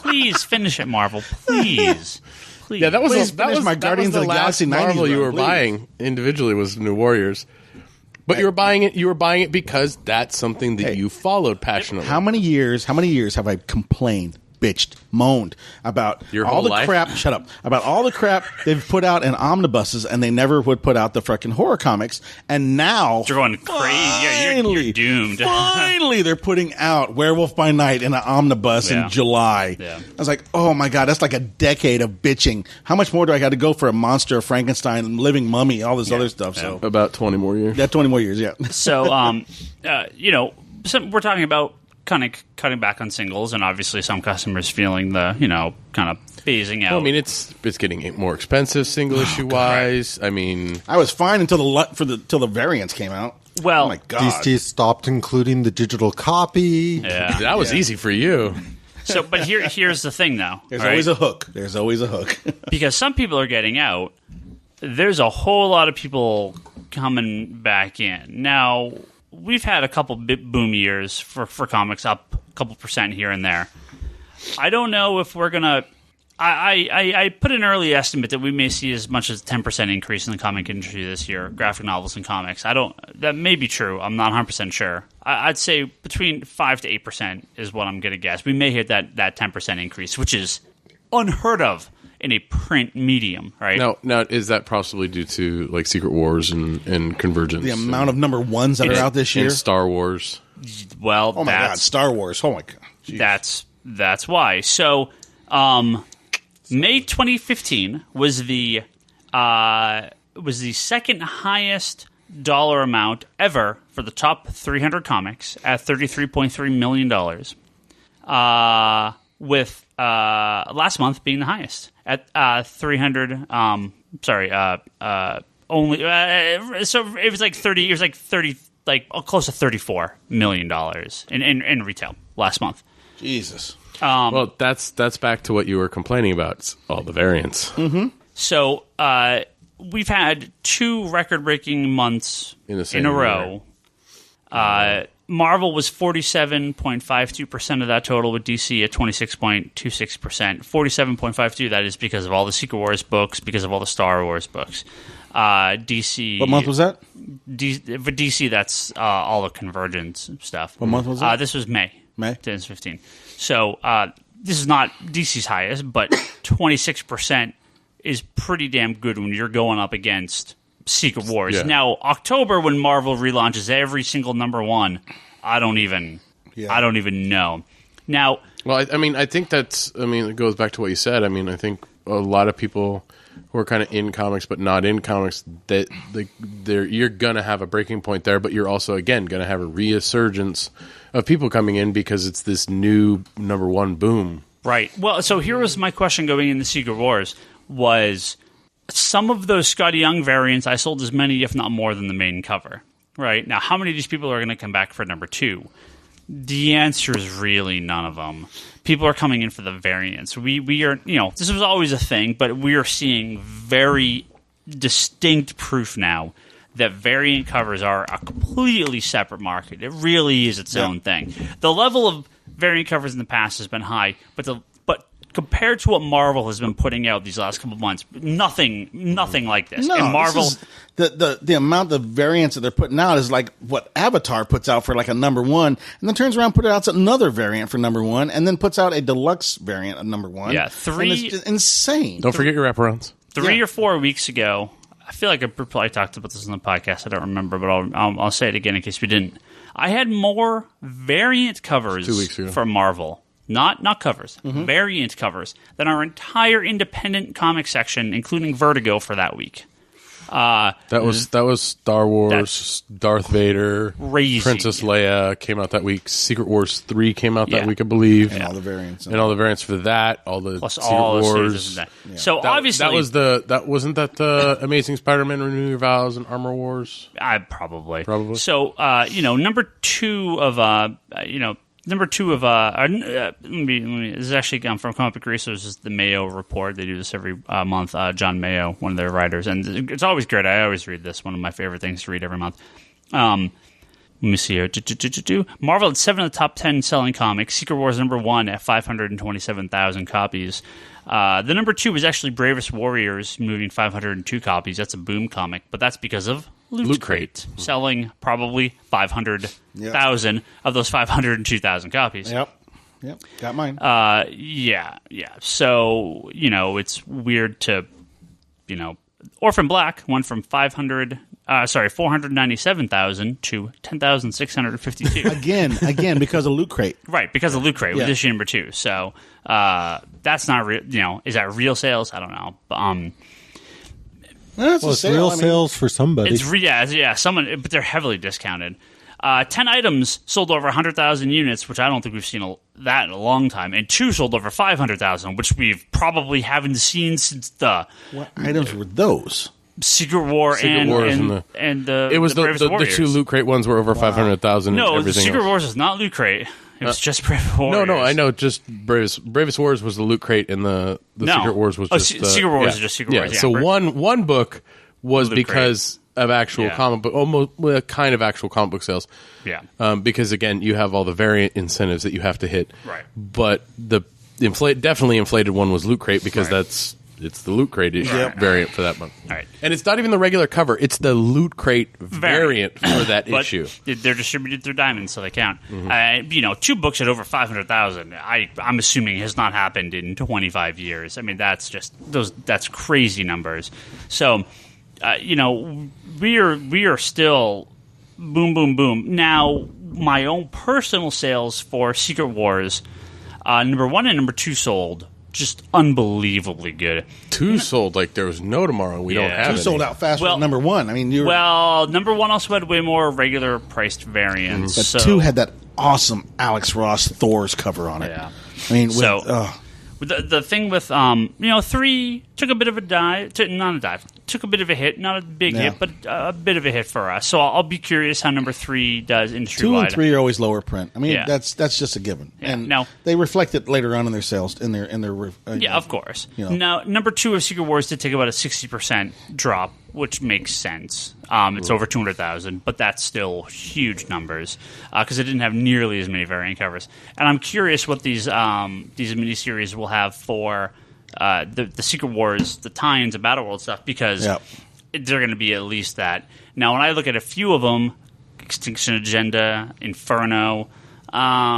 please finish it, Marvel. Please.
Yeah, that was
my Guardians of the Galaxy 90s
Marvel you were
please.
buying individually was New Warriors. But you were buying it because that's something that you followed passionately.
How many years have I complained, bitched, moaned about all the crap? Shut up! About all the crap they've put out in omnibuses, and they never would put out the fucking horror comics. And now
you're going crazy. Yeah, you're doomed.
Finally, they're putting out Werewolf by Night in an omnibus in July. Yeah. I was like, oh my god, that's like a decade of bitching. How much more do I got to go for a monster, Frankenstein, living mummy, all this other stuff? So
about 20 more years.
Yeah, 20 more years. Yeah.
So, we're talking about kind of cutting back on singles, and obviously some customers feeling the, kind of phasing out.
Well, I mean, it's getting more expensive single issue wise. I mean,
I was fine until the variants came out.
Well,
oh my god,
DC stopped including the digital copy.
Yeah, that was easy for you.
So, but here's the thing, though.
There's always a hook. There's always a hook.
Because some people are getting out. There's a whole lot of people coming back in. Now, we've had a couple boom years for comics, up a couple % here and there. I don't know if we're going to... I put an early estimate that we may see as much as a 10% increase in the comic industry this year, graphic novels and comics. That may be true. I'm not 100% sure. I'd say between 5 to 8% is what I'm going to guess. We may hit that 10% increase, which is unheard of in a print medium, right?
Now, is that possibly due to like Secret Wars and Convergence?
The amount of number ones that are out this year?
And Star Wars.
Well,
oh my God, Star Wars. Oh my God.
Jeez. That's why. So, May 2015 was the second highest dollar amount ever for the top 300 comics at $33.3 million. With last month being the highest at 300. Only so it was like 30. It was like 30, like close to $34 million in retail last month.
Jesus.
Well, that's back to what you were complaining about. It's all the variants.
Mm-hmm.
So we've had 2 record-breaking months in a row. Marvel was 47.52% of that total, with DC at 26.26%. 47.52%, that is because of all the Secret Wars books, because of all the Star Wars books. DC...
What month was that?
For DC, that's all the Convergence stuff.
What month was that?
This was May.
May?
2015. So this is not DC's highest, but 26% is pretty damn good when you're going up against Secret Wars.
Yeah.
Now, October, when Marvel relaunches every single number one, I don't even know. Now,
well, I think it goes back to what you said. I think a lot of people who are kind of in comics but not in comics, that you're gonna have a breaking point there, but you're also again gonna have a resurgence of people coming in because it's this new number one boom.
Right. Well, so here was my question going into Secret Wars was, some of those Scotty Young variants, I sold as many, if not more, than the main cover. Right? Now, how many of these people are going to come back for number 2? The answer is really none of them. People are coming in for the variants. We are, this was always a thing, but we are seeing very distinct proof now that variant covers are a completely separate market. It really is its own thing. The level of variant covers in the past has been high, but compared to what Marvel has been putting out these last couple of months, nothing like this.
No,
and Marvel,
the amount of variants that they're putting out is like what Avatar puts out for like a number 1, and then turns around and puts out another variant for number 1, and then puts out a deluxe variant of number 1.
Yeah, 3.
And it's just insane.
Don't forget your wraparounds.
3 or 4 weeks ago, I feel like I probably talked about this on the podcast. I don't remember, but I'll say it again in case we didn't. I had more variant covers
2 weeks ago
for Marvel. Not covers, variant covers, than our entire independent comic section, including Vertigo, for that week.
That was Star Wars, Darth Vader,
crazy.
Princess Leia came out that week. Secret Wars 3 came out that week, I believe,
and all the variants,
and all the variants for that, all the
plus
Secret
all
Wars.
That. Yeah. So obviously,
wasn't that the Amazing Spider-Man Renew Your Vows and Armor Wars?
Probably.
So
number 2 of Number 2 of let me. This is actually from Comic Book Resources. This is the Mayo Report. They do this every month. John Mayo, one of their writers, and it's always great. I always read this. One of my favorite things to read every month. Let me see here. Marvel had 7 of the top 10 selling comics. Secret Wars number 1 at 527,000 copies. The number 2 was actually Bravest Warriors, moving 502 copies. That's a Boom comic, but that's because of Loot Crate, selling probably 500,000 of those 502,000 copies.
Yep, got mine.
Yeah. So, it's weird to, Orphan Black went from 497,000 to 10,652.
Again, because of Loot Crate.
Right, because of Loot Crate with issue number 2. So, that's not real, is that real sales? I don't know.
It's
real sales for somebody.
It's someone, but they're heavily discounted. 10 items sold over 100,000 units, which I don't think we've seen that in a long time, and 2 sold over 500,000, which we've probably haven't seen since the...
What items were those?
Secret Wars and the
it was the 2 Loot Crate ones were over 500,000.
No,
and
the Secret
else.
Wars is not Loot Crate. It was just Bravest Warriors.
No, I know. Just Bravest Wars was the Loot Crate, and the Secret Wars was just...
Secret Wars is just Secret Wars,
So one book was Loot because of actual comic book, almost kind of actual comic book sales.
Yeah.
Because, again, you have all the variant incentives that you have to hit.
Right.
But the definitely inflated one was Loot Crate because it's the Loot Crate issue variant for that month.
All right.
And it's not even the regular cover. It's the Loot Crate variant for that issue.
They're distributed through Diamond, so they count. 2 books at over 500,000, I'm assuming has not happened in 25 years. I mean, that's crazy numbers. So, we are still boom, boom, boom. Now, my own personal sales for Secret Wars, number 1 and number 2 sold just unbelievably good.
2 sold like there was no tomorrow. We don't have
2 sold out faster than number 1. I mean,
number 1 also had way more regular priced variants.
But 2 had that awesome Alex Ross Thor's cover on it.
Yeah.
I mean,
the thing with 3 took a bit of a dive, took a bit of a hit, not a big hit, but a bit of a hit for us. So I'll be curious how number 3 does industry wide.
2 and 3 are always lower print. I mean, that's just a given, and
now, they
reflect it later on in their sales, in their
of course. Now, number 2 of Secret Wars did take about a 60% drop, which makes sense. It's over 200,000, but that's still huge numbers because it didn't have nearly as many variant covers. And I'm curious what these miniseries will have for the Secret Wars, the tie-ins, and Battle World stuff, because they're going to be at least that. Now, when I look at a few of them, Extinction Agenda, Inferno,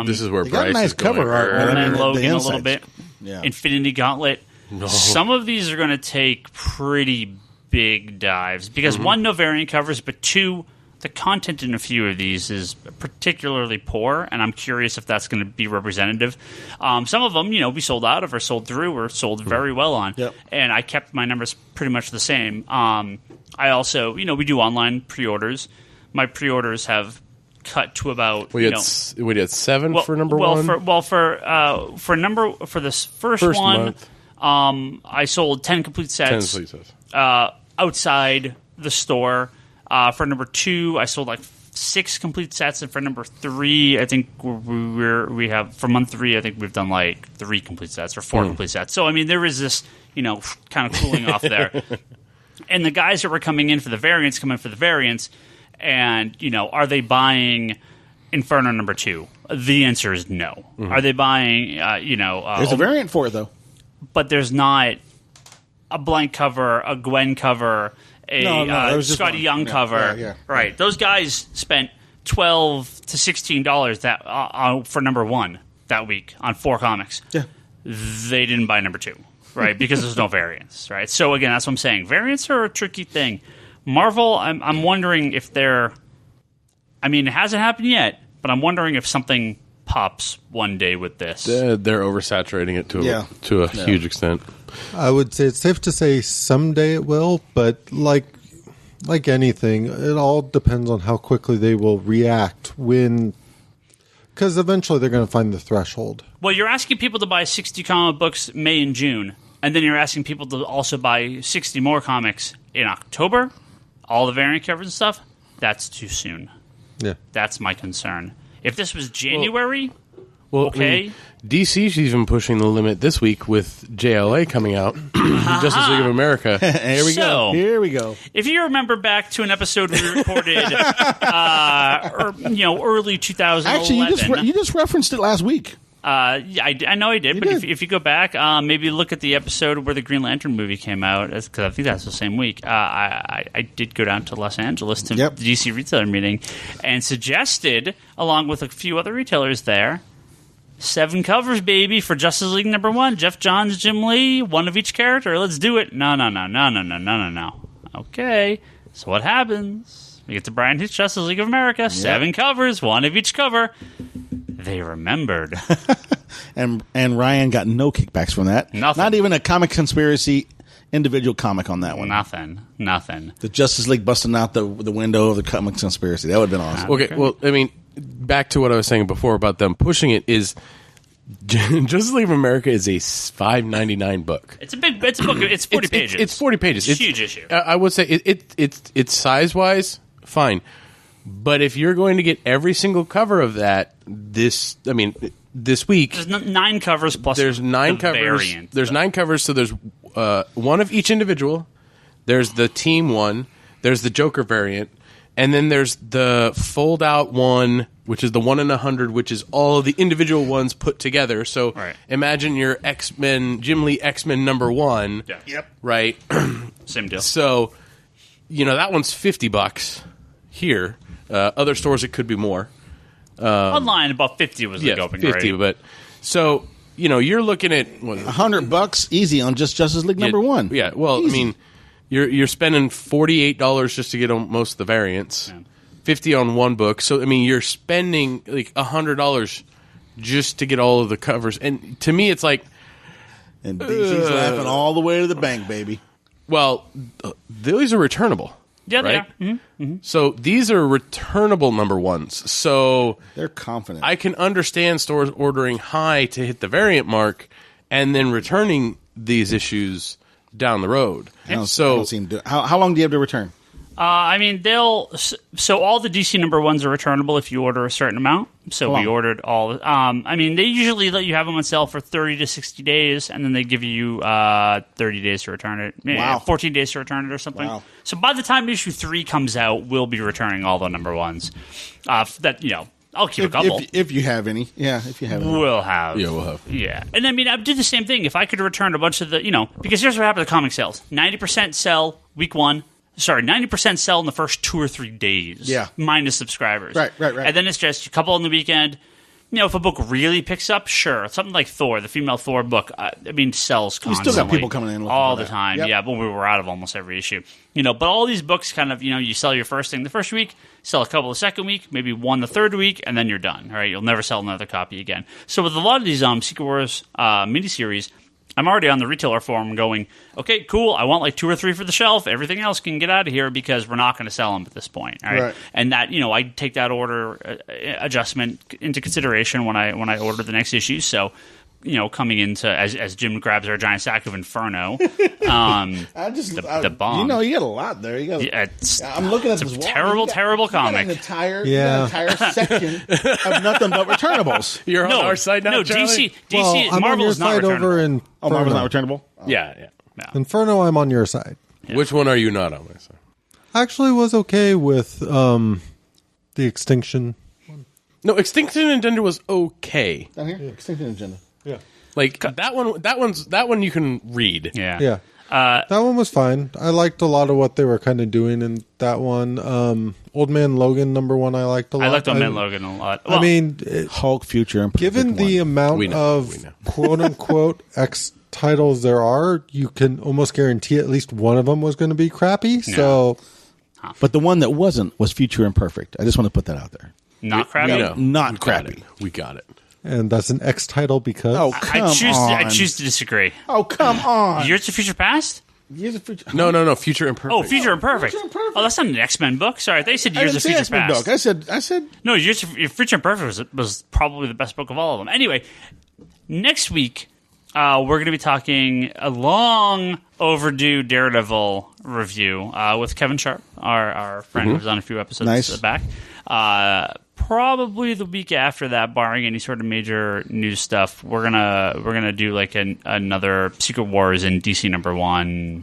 this is where
they
Bryce
got a nice
is going
cover art,
and Logan a little bit, Infinity Gauntlet.
No.
Some of these are going to take pretty big dives because 1, no variant covers, but 2, the content in a few of these is particularly poor, and I'm curious if that's going to be representative. Some of them, we sold out of or sold through or sold very well on, and I kept my numbers pretty much the same. I also, we do online pre-orders. My pre-orders have cut to about
we had 7 for number 1.
For this first one,
month.
I sold 10 complete sets. Outside the store. For number 2, I sold like 6 complete sets, and for number 3, I think we have for month 3, I think we've done like 3 complete sets or 4 complete sets. So I mean, there is this kind of cooling off there. And the guys that were coming in for the variants come in for the variants, and are they buying Inferno number 2? The answer is no. Are they buying?
There's a variant for it though,
but there's not a blank cover, a Gwen cover, a Scotty Young cover. Right. Those guys spent $12 to $16 for number 1 that week on 4 comics.
Yeah.
They didn't buy number 2, right? Because there's no variants, right? So again, that's what I'm saying. Variants are a tricky thing. Marvel, I'm wondering if they're... I mean, it hasn't happened yet, but I'm wondering if something pops one day with this.
They're oversaturating it to a huge extent.
I would say it's safe to say someday it will, but like anything, it all depends on how quickly they will react because eventually they're going to find the threshold.
Well, you're asking people to buy 60 comic books May and June, and then you're asking people to also buy 60 more comics in October, all the variant covers and stuff. That's too soon.
Yeah.
That's my concern. If this was January...
Well,
okay.
I mean, DC's even pushing the limit this week with JLA coming out, Justice League of America.
Here we go.
If you remember back to an episode we recorded, early 2011.
Actually, you just referenced it last week.
I know I did, but if you go back, maybe look at the episode where the Green Lantern movie came out, because I think that's the same week. I did go down to Los Angeles to the DC retailer meeting and suggested, along with a few other retailers there, 7 covers, baby, for Justice League number 1. Jeff Johns, Jim Lee, 1 of each character. Let's do it. No. Okay, so what happens? We get to Brian Hitch's Justice League of America. 7 covers, 1 of each cover. They remembered.
and Ryan got no kickbacks from that.
Nothing.
Not even a Comic Conspiracy individual comic on that one.
Nothing.
The Justice League busting out the window of the Comic Conspiracy. That would have been awesome.
Okay, well, I mean, back to what I was saying before about them pushing it is Justice League of America is a $5.99 book.
It's a book. It's 40 pages.
It's 40 pages.
It's a huge issue.
I would say it's size-wise fine. But if you're going to get every single cover of that this week,
there's 9 covers plus
there's 9 covers.
Variant.
There's 9 covers, so there's 1 of each individual. There's the team one. There's the Joker variant, and then there's the fold-out one which is the 1 in 100, which is all of the individual ones put together. So imagine your X-Men, Jim Lee X-Men #1.
Yeah.
Yep.
Right?
Same deal.
So, that one's $50 here. Other stores, it could be more.
Online, about 50 was the going
50,
rate.
but so, you're looking at
$100 easy on just Justice League #1.
Yeah, well,
easy.
I mean, you're spending $48 just to get on most of the variants. Yeah. 50 on one book. So, I mean, you're spending like $100 just to get all of the covers. And to me, it's like...
And DC's laughing all the way to the bank, baby.
Well, these are returnable.
Yeah, they
right?
are. Mm-hmm. Mm-hmm.
So these are returnable #1s. So...
They're confident.
I can understand stores ordering high to hit the variant mark and then returning these issues down the road.
I don't seem to, how long do you have to return?
I mean, so all the DC #1s are returnable if you order a certain amount. So we ordered all. I mean, they usually let you have them on sale for 30 to 60 days, and then they give you 30 days to return it.
Wow.
14 days to return it or something.
Wow.
So by the time issue 3 comes out, we'll be returning all the #1s. I'll keep a couple.
If you have any. Yeah, if you have any.
We'll have.
Yeah, we'll have.
Yeah. And I mean, I do the same thing. If I could return a bunch of the, because here's what happened to comic sales. 90% sell week 1. Sorry, 90% sell in the first 2 or 3 days.
Yeah.
Minus subscribers.
Right.
And then it's just a couple on the weekend. If a book really picks up, sure. Something like Thor, the female Thor book, sells constantly.
You still got people coming in
all the time. Yep. Yeah, but we were out of almost every issue. But all these books kind of, you sell your first thing the first week, sell a couple the second week, maybe one the third week, and then you're done. All right, you'll never sell another copy again. So with a lot of these Secret Wars miniseries, I'm already on the retailer forum going, okay, cool, I want like 2 or 3 for the shelf. Everything else can get out of here because we're not going to sell them at this point. All right? And that, I take that order adjustment into consideration when I order the next issue. So, coming into, as Jim grabs our giant sack of Inferno, the bomb.
You got a lot there. You got. I'm looking at this
terrible comic.
An entire section of nothing but returnables.
You're on our side now,
Charlie? DC,
well,
Marvel is not
over in
Marvel's not returnable?
Oh. Yeah.
Inferno, I'm on your side.
Yeah. Which one are you not on my side?
I actually was okay with the Extinction one.
No, Extinction Agenda was okay.
Down here? Yeah. Extinction Agenda. Yeah.
Like that one you can read.
Yeah.
That one was fine. I liked a lot of what they were kind of doing in that one. Old Man Logan #1 I liked a lot.
I liked Old Man Logan a lot.
Well, I mean,
Hulk, Future, and
given the amount of quote unquote X titles there are, you can almost guarantee at least one of them was going to be crappy. So,
but the one that wasn't was Future Imperfect. I just want to put that out there.
Not crappy.
Not crappy.
We got it.
And that's an X title because...
Oh, come on.
I choose to disagree.
Oh, come on.
Years of Future Past?
Years of Future...
No. Future Imperfect.
Oh, Future Imperfect. Oh, that's not an X-Men book. Sorry, they said Years of Future Past.
Book. I said...
No, Years of Future Imperfect was probably the best book of all of them. Anyway, next week, we're going to be talking a long overdue Daredevil review with Kevin Sharp, our friend who's on a few episodes back. Probably the week after that, barring any sort of major news stuff, we're gonna do like another Secret Wars in DC #1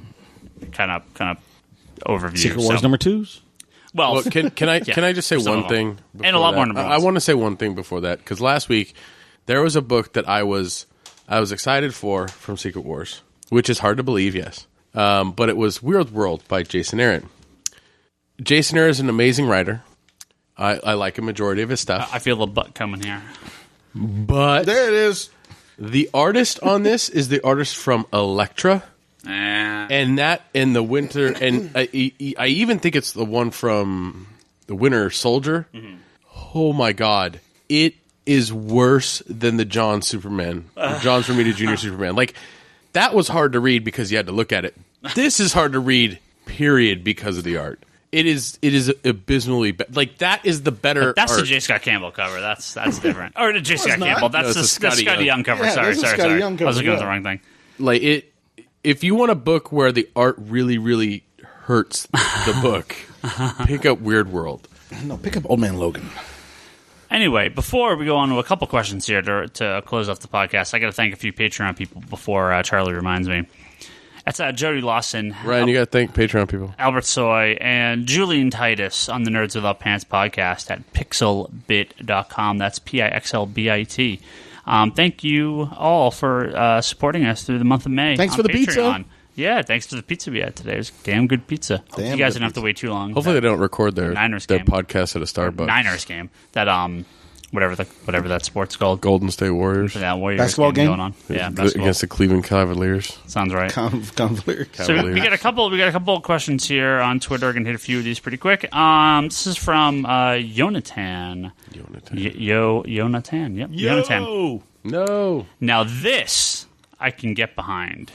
kind of overview.
Secret Wars #2s.
Well, can I just say one thing?
And a lot more.
I want to say one thing before that because last week there was a book that I was excited for from Secret Wars, which is hard to believe, yes, but it was Weird World by Jason Aaron. Jason Aaron is an amazing writer. I like a majority of his stuff.
I feel the butt coming here.
But
there it is.
The artist on this is the artist from Elektra. And that in the winter, and I even think it's the one from the Winter Soldier. Mm-hmm. Oh my God. It is worse than the John Romita Jr. Superman. Like, that was hard to read because you had to look at it. This is hard to read, period, because of the art. It is abysmally like that is the better.
But that's
art.
the J. Scott Campbell cover. That's different. Or the J. Scott Campbell. That's the Scotty Young cover.
Yeah,
sorry.
Young cover,
I was looking at the wrong thing.
Like it. If you want a book where the art really, really hurts the book, pick up Weird World.
No, pick up Old Man Logan.
Anyway, before we go on to a couple questions here to close off the podcast, I got to thank a few Patreon people before Charlie reminds me. That's Jody Lawson.
Ryan, you got to thank Patreon people.
Albert Soy and Julian Titus on the Nerds Without Pants podcast at pixelbit.com. That's PIXLBIT. Thank you all for supporting us through the month of May.
Thanks for the
Patreon.
pizza.
Yeah, thanks for the pizza we had today. It was damn good pizza. Hope you guys didn't have to wait too long.
Hopefully they don't record their
game.
podcast at a Starbucks.
Niners game. That whatever that sport's called.
Golden State Warriors.
That Warriors
basketball game
going on. Yeah, basketball.
Against the Cleveland Cavaliers.
Sounds right.
Cavaliers.
So we got a couple of questions here on Twitter. I'm gonna hit a few of these pretty quick. This is from Jonathan. Jonathan. Yep. Jonathan.
No.
Now this I can get behind.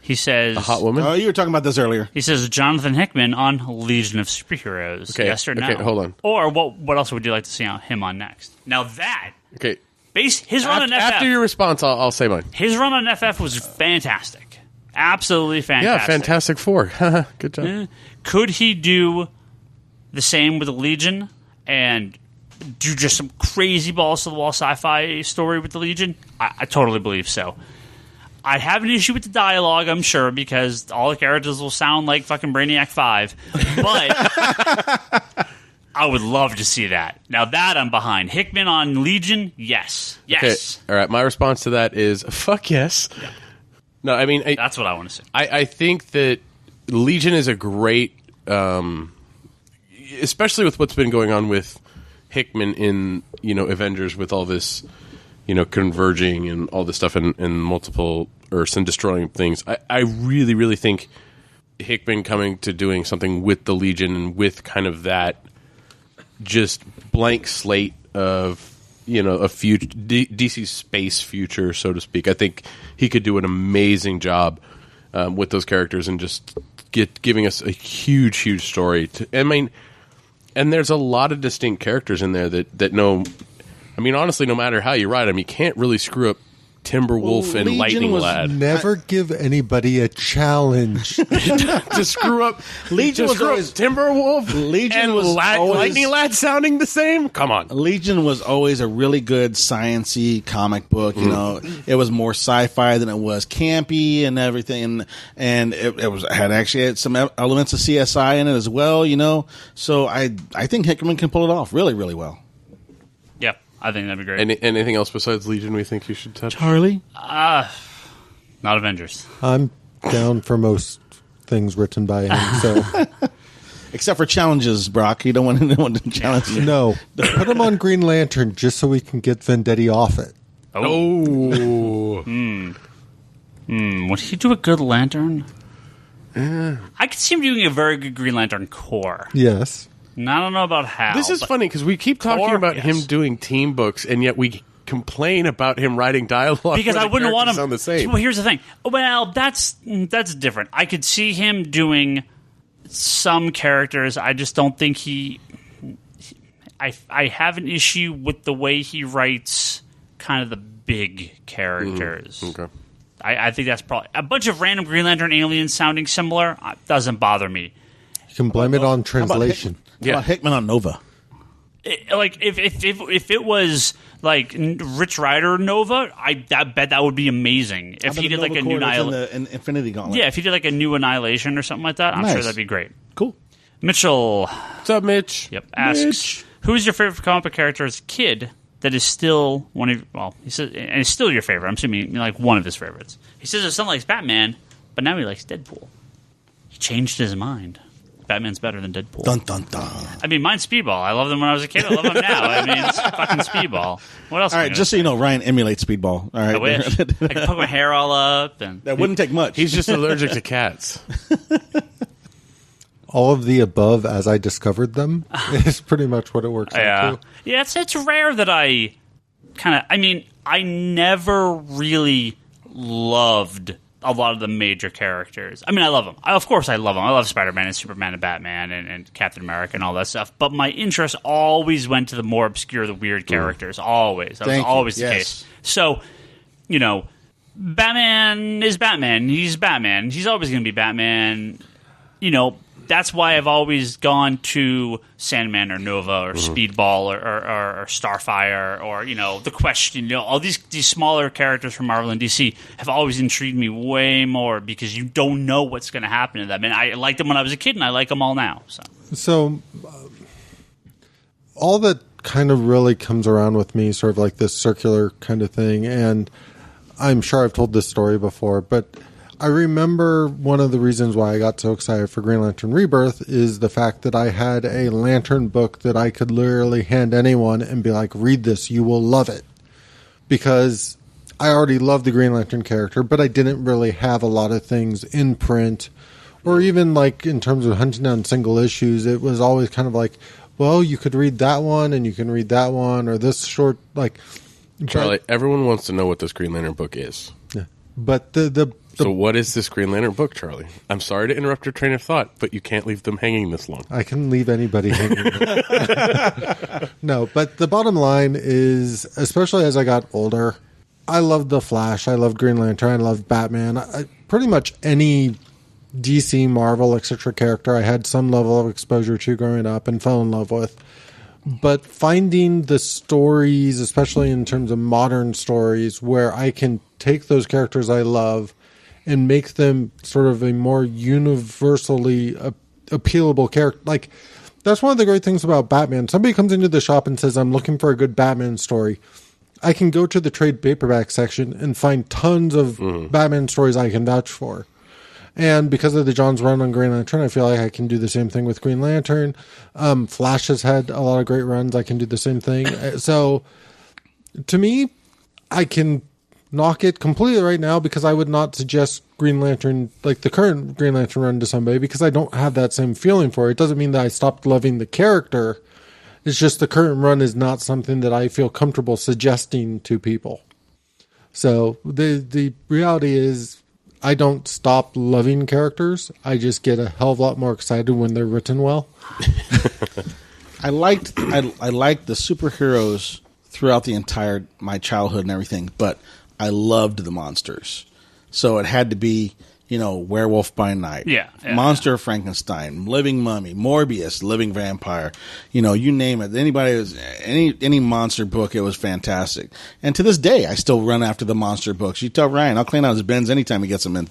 He says
a hot woman.
Oh, you were talking about this earlier.
He says Jonathan Hickman on Legion of Superheroes.
Okay,
yes or no?
Okay, hold on.
Or what else would you like to see him on next? Now that his run on FF.
After your response, I'll say mine.
His run on FF was fantastic. Absolutely fantastic.
Yeah, Fantastic Four. Good job.
Could he do the same with the Legion and do just some crazy balls to the wall sci-fi story with the Legion? I totally believe so. I'd have an issue with the dialogue, I'm sure, because all the characters will sound like fucking Brainiac 5. But I would love to see that. Now that I'm behind. Hickman on Legion, yes. Yes.
Okay. All right, my response to that is fuck yes. Yeah. No, I mean...
that's what I want to see.
I think that Legion is a great... especially with what's been going on with Hickman in, Avengers with all this... converging and all this stuff in multiple Earths and destroying things. I really, really think Hickman coming to doing something with the Legion and with kind of that just blank slate of, a future DC's space future, so to speak. I think he could do an amazing job with those characters and just giving us a huge, huge story. And there's a lot of distinct characters in there that know... honestly, no matter how you write them, you can't really screw up Timberwolf and Lightning Lad.
Never give anybody a challenge
to screw up.
Legion was always
Timberwolf.
Legion
and
was always,
Lightning Lad sounding the same. Come on,
Legion was always a really good science-y comic book. It was more sci-fi than it was campy and everything, and it had some elements of CSI in it as well. So I think Hickman can pull it off really, really well.
I think that'd be great.
Anything else besides Legion we think you should touch?
Charlie?
Not Avengers.
I'm down for most things written by him, so...
Except for challenges, Brock. You don't want anyone to challenge you.
No. Put him on Green Lantern just so we can get Vendetti off it.
Oh.
Would he do a good Lantern? I could see him doing a very good Green Lantern core.
Yes.
And I don't know about how.
This is funny because we keep talking about him doing team books, and yet we complain about him writing dialogue
because I wouldn't want him
sound the same.
Well, here's the thing. Well, that's different. I could see him doing some characters. I just don't think he. I have an issue with the way he writes kind of the big characters.
Okay.
I think that's probably a bunch of random Green Lantern aliens sounding similar. Doesn't bother me.
You can blame it on translation.
How about Hickman on Nova?
If it was like Rich Rider Nova, I bet that would be amazing. If he did like a new
Annihilation, Infinity Gauntlet.
Yeah, if he did like a new Annihilation or something like that, I'm sure that'd be great.
Cool.
Mitchell,
what's up, Mitch?
Yep, asks who's your favorite comic book character as a kid that is still one of he says and is still your favorite. I'm assuming like one of his favorites. He says his son likes Batman, but now he likes Deadpool. He changed his mind. Batman's better than Deadpool.
Dun, dun, dun.
Mine's Speedball. I loved him when I was a kid. I love him now. It's fucking Speedball. What else?
All right, just so you know, Ryan emulates Speedball. All right,
I wish. I could poke my hair all up.
That wouldn't take much.
He's just allergic to cats.
All of the above, as I discovered them, is pretty much what it works out to.
Yeah, it's rare that I kind of... I never really loved a lot of the major characters. I love them. Of course I love them. I love Spider-Man and Superman and Batman and Captain America and all that stuff. But my interest always went to the more obscure, the weird characters. Always. That was always the case. So, Batman is Batman. He's Batman. He's always going to be Batman. that's why I've always gone to Sandman or Nova or Speedball or Starfire or The Question. All these smaller characters from Marvel and DC have always intrigued me way more because you don't know what's going to happen to them. And I liked them when I was a kid, and I like them all now.
So all that kind of really comes around with me, sort of like this circular kind of thing, and I'm sure I've told this story before, but I remember one of the reasons why I got so excited for Green Lantern Rebirth is the fact that I had a Lantern book that I could literally hand anyone and be like, read this, you will love it. Because I already loved the Green Lantern character, but I didn't really have a lot of things in print, or even like in terms of hunting down single issues, it was always kind of like, well, you could read that one and you can read that one, or this short, like...
Charlie, everyone wants to know what this Green Lantern book is.
Yeah. But
So what is this Green Lantern book, Charlie? I'm sorry to interrupt your train of thought, but you can't leave them hanging this long.
I can leave anybody hanging. No, but the bottom line is, especially as I got older, I loved The Flash, I loved Green Lantern, I loved Batman. Pretty much any DC, Marvel, etc. character I had some level of exposure to growing up and fell in love with. But finding the stories, especially in terms of modern stories, where I can take those characters I love and make them sort of a more universally appealable character. Like, that's one of the great things about Batman. Somebody comes into the shop and says, I'm looking for a good Batman story. I can go to the trade paperback section and find tons of Batman stories I can vouch for. And because of the John's run on Green Lantern, I feel like I can do the same thing with Green Lantern. Flash has had a lot of great runs. I can do the same thing. So, to me, I can knock it completely right now because I would not suggest Green Lantern, like the current Green Lantern run, to somebody because I don't have that same feeling for it. It doesn't mean that I stopped loving the character. It's just the current run is not something that I feel comfortable suggesting to people. So, the reality is, I don't stop loving characters. I just get a hell of a lot more excited when they're written well.
I liked the superheroes throughout the entire my childhood and everything, but I loved the monsters. So it had to be, Werewolf by Night, Monster of Frankenstein, Living Mummy, Morbius, Living Vampire, you name it. Any monster book, it was fantastic. And to this day, I still run after the monster books. You tell Ryan, I'll clean out his bins anytime he gets them in.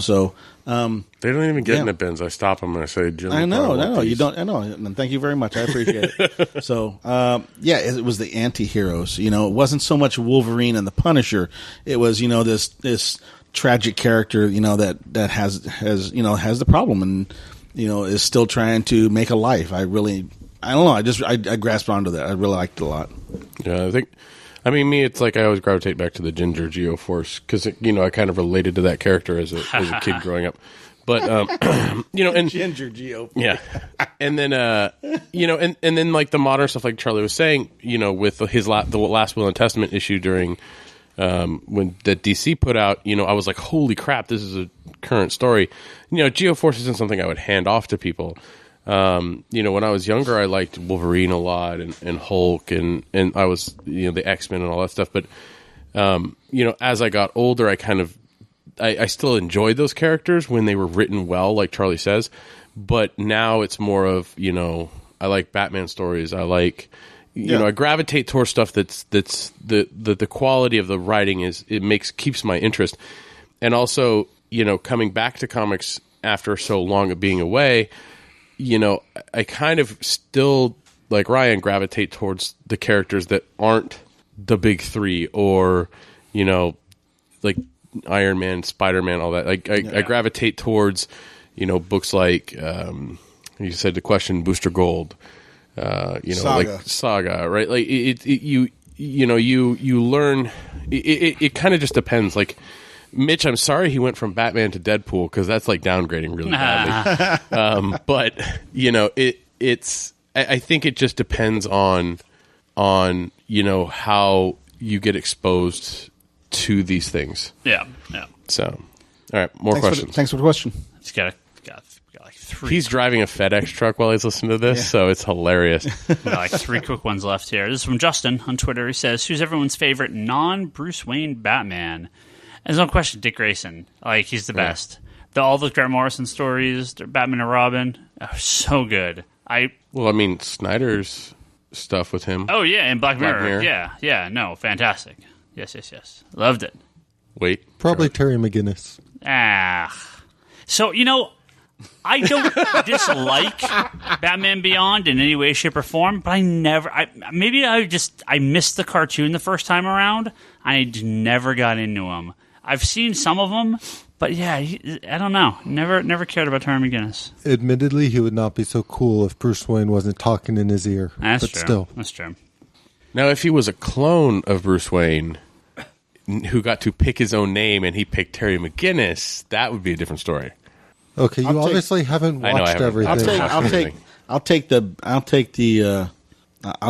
So
they don't even get in the bins. I stop them and I say,
I know, you don't. I know, and thank you very much. I appreciate it. So, it was the anti-heroes. It wasn't so much Wolverine and the Punisher. It was this tragic character, that has the problem and is still trying to make a life. I don't know. I grasped onto that. I really liked it a lot.
Yeah, me, it's like I always gravitate back to the Ginger Geoforce because I kind of related to that character as a kid growing up. But and
Ginger Geoforce,
yeah, and then and then like the modern stuff, like Charlie was saying, with his the Last Will and Testament issue during. When the DC put out, I was like, holy crap, this is a current story. Geoforce isn't something I would hand off to people. When I was younger, I liked Wolverine a lot and Hulk and I was, the X-Men and all that stuff. But, as I got older, I still enjoyed those characters when they were written well, like Charlie says. But now it's more of, I like Batman stories. I like... I gravitate towards stuff that's the quality of the writing keeps my interest, and also coming back to comics after so long of being away, I kind of still like Ryan gravitate towards the characters that aren't the big three or like Iron Man, Spider-Man, all that. Like I gravitate towards books like you said The Question, Booster Gold.
Saga.
Like Saga, right? Like you learn. It kind of just depends. Like Mitch, I'm sorry he went from Batman to Deadpool because that's like downgrading really badly. But it's. I think it just depends on how you get exposed to these things.
Yeah.
So, all right, more questions.
Thanks for the question.
It's got like three.
He's driving a FedEx truck while he's listening to this, so it's hilarious.
Got like three quick ones left here. This is from Justin on Twitter. He says, "Who's everyone's favorite non-Bruce Wayne Batman?" And there's no question, Dick Grayson. Like he's the best. All the Grant Morrison stories, Batman and Robin, so good.
Snyder's stuff with him.
Oh yeah, and Black Mirror. Yeah, no, fantastic. Yes. Loved it.
Wait.
Probably Terry McGinnis.
So, I don't dislike Batman Beyond in any way, shape, or form, but I missed the cartoon the first time around. I never got into him. I've seen some of them, but yeah, I don't know. Never cared about Terry McGinnis.
Admittedly, he would not be so cool if Bruce Wayne wasn't talking in his ear.
That's true.
Still.
That's true.
Now, if he was a clone of Bruce Wayne who got to pick his own name and he picked Terry McGinnis, that would be a different story.
Okay, you obviously haven't watched everything.
I'll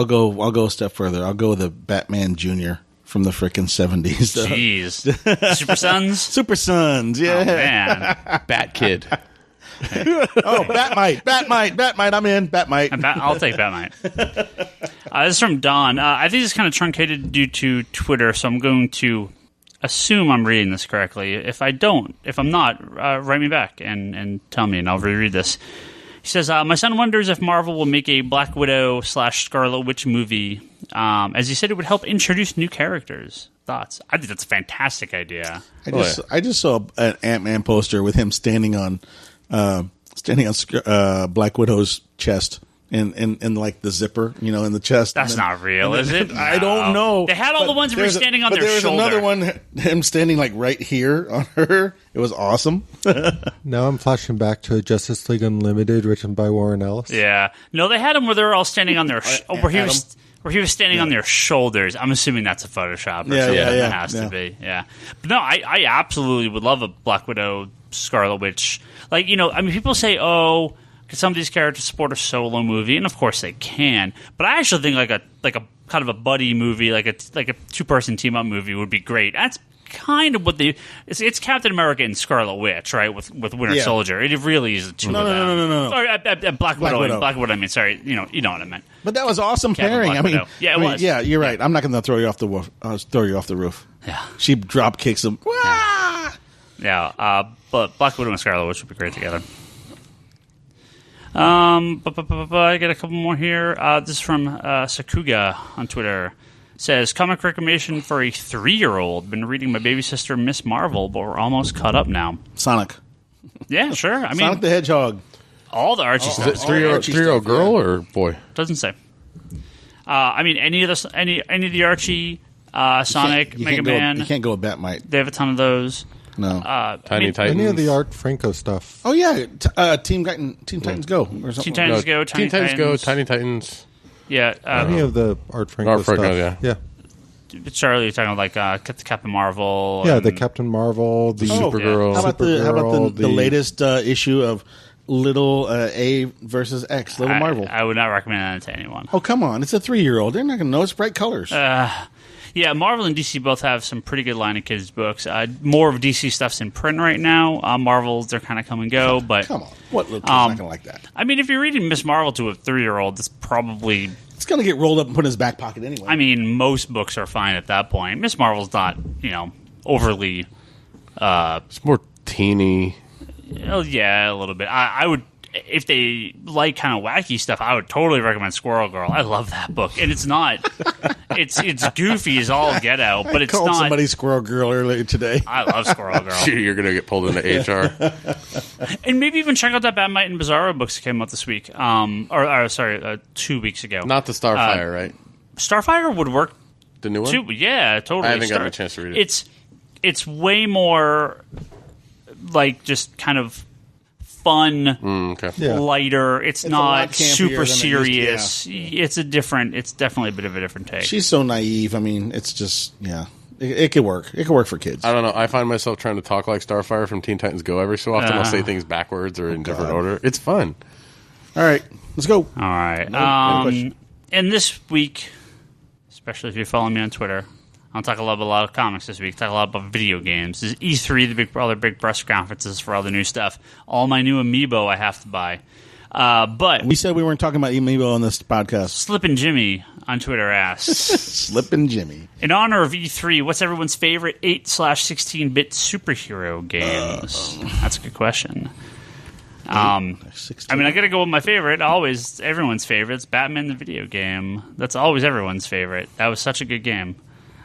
go a step further. I'll go with the Batman Jr. from the frickin' 70s.
Jeez. Super Sons?
Super Sons, yeah.
Oh, man.
Bat Kid.
Batmite. I'm in. Batmite.
I'll take Batmite. This is from Don. I think it's kind of truncated due to Twitter, so I'm going to assume I'm reading this correctly. If I'm not, write me back and tell me, and I'll reread this. He says, my son wonders if Marvel will make a Black Widow / Scarlet Witch movie. As he said, it would help introduce new characters. Thoughts? I think that's a fantastic idea.
I just saw an Ant-Man poster with him standing on Black Widow's chest in like the zipper, in the chest.
That's not real, is it? No.
I don't know.
They had all the ones who were standing on their shoulder.
There was another one, him standing like right here on her. It was awesome.
Now I'm flashing back to Justice League Unlimited, written by Warren Ellis.
Yeah. No, they had them where they were all standing on their where he was standing on their shoulders. I'm assuming that's a Photoshop or something. That has to be. Yeah. But no, I absolutely would love a Black Widow, Scarlet Witch. People say, could some of these characters support a solo movie? And of course they can. But I actually think like a kind of a buddy movie, like a 2-person team up movie would be great. That's kind of what it's Captain America and Scarlet Witch, right? With Winter Soldier. It really is two of them.
No.
Sorry, Black Widow. Black Widow. I mean, sorry, you know what I meant.
But that was awesome pairing.
It was.
Yeah, you're right. I'm not going to throw you off the roof.
Yeah.
She drop kicks him.
Yeah. But Black Widow and Scarlet Witch would be great together. I got a couple more here. This is from Sakuga on Twitter. Says, comic recommendation for a 3-year-old. Been reading my baby sister Miss Marvel, but we're almost caught up now.
Sonic.
Yeah, sure. I mean,
Sonic the Hedgehog.
All the Archie stuff.
Is it 3-year-old girl or boy?
Doesn't say. Any of the Archie, Sonic, Mega Man.
You can't go with Batmite.
They have a ton of those.
No.
Tiny Titans.
Any of the Art Franco stuff.
Oh yeah, Teen Titans Go or something.
Teen Titans Go.
Teen Titans Go. Tiny Titans.
Yeah.
Any of the Art Franco stuff. Yeah.
Charlie, you're talking like Captain Marvel.
Yeah, the Captain Marvel, the
Supergirl.
How about the latest issue of Little A versus X, Little Marvel?
I would not recommend that to anyone.
Oh, come on. It's a 3-year-old. They're not going to know. It's bright colors.
Yeah, Marvel and DC both have some pretty good line of kids' books. More of DC stuff's in print right now. Marvel's, they're kind of come and go. But
come on. What little kid's not going to like that?
I mean, if you're reading Miss Marvel to a 3-year-old, it's probably...
It's going to get rolled up and put in his back pocket anyway.
I mean, most books are fine at that point. Miss Marvel's not, overly...
it's more teeny.
Yeah, a little bit. I would... If they like kind of wacky stuff, I would totally recommend Squirrel Girl. I love that book, and it's not. It's goofy as all get out, but it's
called
not.
Somebody Squirrel Girl earlier today.
I love Squirrel Girl.
You're gonna get pulled into HR.
And maybe even check out that Batmite and Bizarro books that came out this week. 2 weeks ago.
Not the Starfire, right?
Starfire would work.
The new one.
Yeah, totally.
I haven't gotten a chance to read it.
It's way more like just kind of fun, lighter. It's not super serious. It's definitely a bit of a different take.
She's so naive. I mean, it's just, it could work. It could work for kids.
I don't know. I find myself trying to talk like Starfire from Teen Titans Go every so often. I'll say things backwards or in different order. It's fun.
All right, let's go.
All right. And this week, especially if you're following me on Twitter, I'll talk a lot of comics this week. Talk a lot about video games. This is E3, the big press conferences for all the new stuff. All my new amiibo I have to buy. But
we said we weren't talking about Amiibo on this podcast.
Slippin' Jimmy on Twitter asks,
Slippin' Jimmy.
in honor of E3, what's everyone's favorite 8/16-bit superhero games? That's a good question. I mean, I gotta go with my favorite. Always everyone's favorite. It's Batman the video game. That's always everyone's favorite. That was such a good game.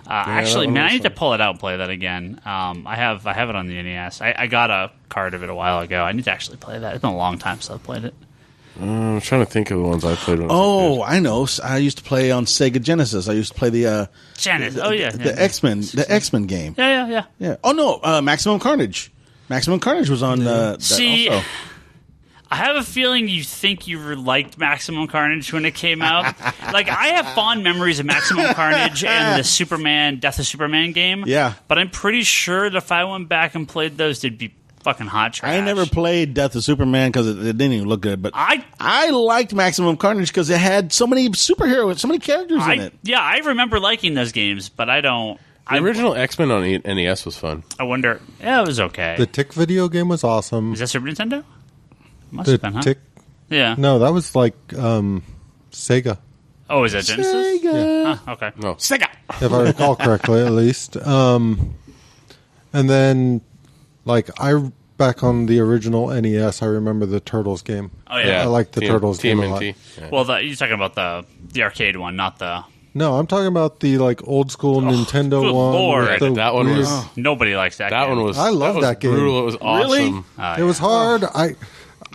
Actually, man, I need to pull it out and play that again. I have it on the NES. I got a card of it a while ago. I need to actually play that. It's been a long time since I've played it.
I'm trying to think of the ones I played.
I know. I used to play on Sega Genesis. I used to play the
Genesis.
The X-Men game.
Yeah.
Oh no, Maximum Carnage. Maximum Carnage was on.
See,
also.
I have a feeling you think you liked Maximum Carnage when it came out. Like, I have fond memories of Maximum Carnage and the Death of Superman game.
Yeah.
But I'm pretty sure that if I went back and played those, they'd be fucking hot trash.
I never played Death of Superman because it didn't even look good. But I liked Maximum Carnage because it had so many superheroes, so many characters in it.
Yeah, I remember liking those games, but I don't.
The original X-Men on NES was fun.
I wonder. Yeah, it was okay.
The Tick video game was awesome.
Is that Super Nintendo? Must have been, huh?
Tick?
Yeah.
No, that was like Sega.
Oh, is that Genesis?
Sega.
Yeah. Okay.
No.
Sega.
If I recall correctly, at least. And then, back on the original NES, I remember the Turtles game.
Oh, yeah.
I like the Turtles game a lot.
TMNT. Yeah.
Well, you're talking about the arcade one, not the...
No, I'm talking about the old school Nintendo
good
one.
Lord.
That one was...
Nobody likes that game.
That one was...
I love that game.
Brutal. It was awesome.
Really?
It was hard.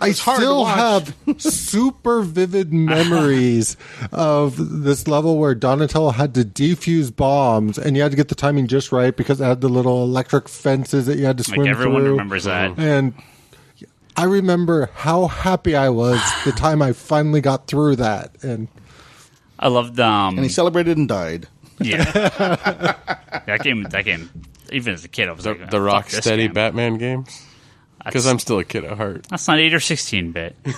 I still have super vivid memories of this level where Donatello had to defuse bombs, and you had to get the timing just right because it had the little electric fences that you had to swim through.
Everyone remembers that.
And I remember how happy I was the time I finally got through that. And
I loved
and he celebrated and died.
Yeah. that game, even as a kid, I was like,
the Rocksteady Batman games? Because I'm still a kid at heart.
That's not 8 or 16-bit.
It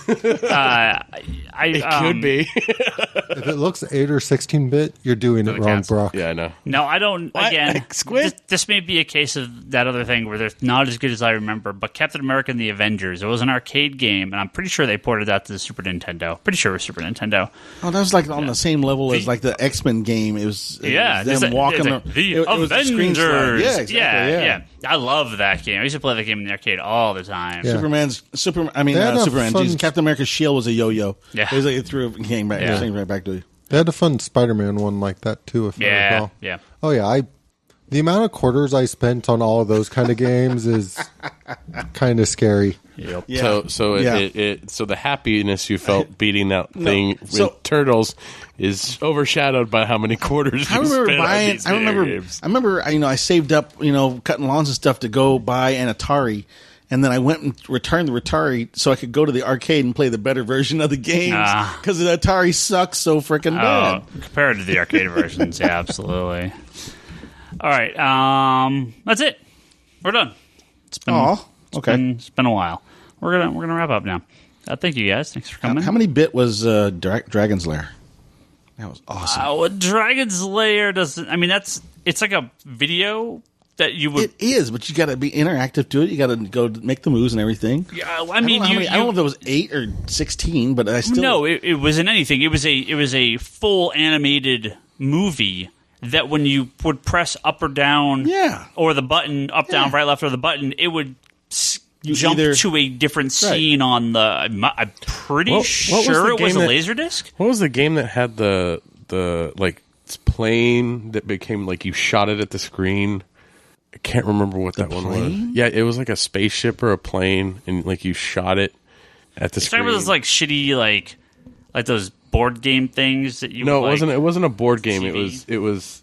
could be.
If it looks 8 or 16-bit, you're doing it wrong, Brock.
Yeah, I know.
No, I don't.
What?
Again,
Squid?
this may be a case of that other thing where they're not as good as I remember, but Captain America and the Avengers, it was an arcade game, and I'm pretty sure they ported that to the Super Nintendo. Pretty sure it was Super Nintendo.
Oh, that was on the same level as the X-Men game. It was them walking
the Avengers. Yeah, exactly. Yeah. I love that game. I used to play that game in the arcade all the time.
Yeah. Captain America's shield was a yo-yo.
Yeah.
It was it threw it came back, right back to you.
They had a fun Spider-Man one like that too, if I recall.
Yeah.
Oh yeah, the amount of quarters I spent on all of those kind of games is kind of scary.
Yep.
Yeah.
So the happiness you felt beating that thing with Turtles is overshadowed by how many quarters you spent on these video games.
I remember I saved up cutting lawns and stuff to go buy an Atari. And then I went and returned the Atari so I could go to the arcade and play the better version of the games because the Atari sucks so freaking bad.
Compared to the arcade versions, yeah, absolutely. All right, that's it. We're done. It's been It's been a while. We're gonna wrap up now. Thank you guys. Thanks for coming.
How many bit was Dragon's Lair? That was awesome.
Dragon's Lair doesn't. I mean, it's like a video. That you would.
It is, but you got to be interactive to it. You got to go make the moves and everything.
Yeah, I mean,
I don't know if it was 8 or 16, but I still
no. It wasn't anything. It was a full animated movie that when you would press up or down, or the button up, down, right, left, or the button, it would jump to a different scene on the. I'm pretty sure it was a Laserdisc.
What was the game that had the plane that became you shot it at the screen? I can't remember what that one was. Yeah, it was like a spaceship or a plane, and you shot it at the screen.
It was shitty, like those board game things that you.
No, it wasn't a board game. TV.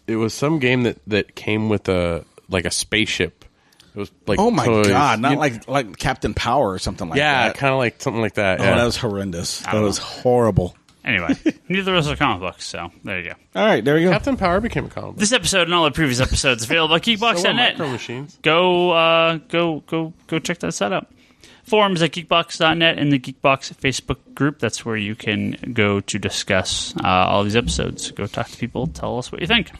It was some game that came with a spaceship. It was
oh my
toys.
God, not like Captain Power or something like that.
Yeah, kind of like something like that.
Oh, that was horrendous. That was horrible.
Anyway, neither of us are comic books, so there you go.
All right, there you go.
Captain Power became a comic book.
This episode and all the previous episodes available at geekbox.net.
Micro Machines.
Go check that out. Forums at geekbox.net and the Geekbox Facebook group. That's where you can go to discuss all these episodes. Go talk to people. Tell us what you think.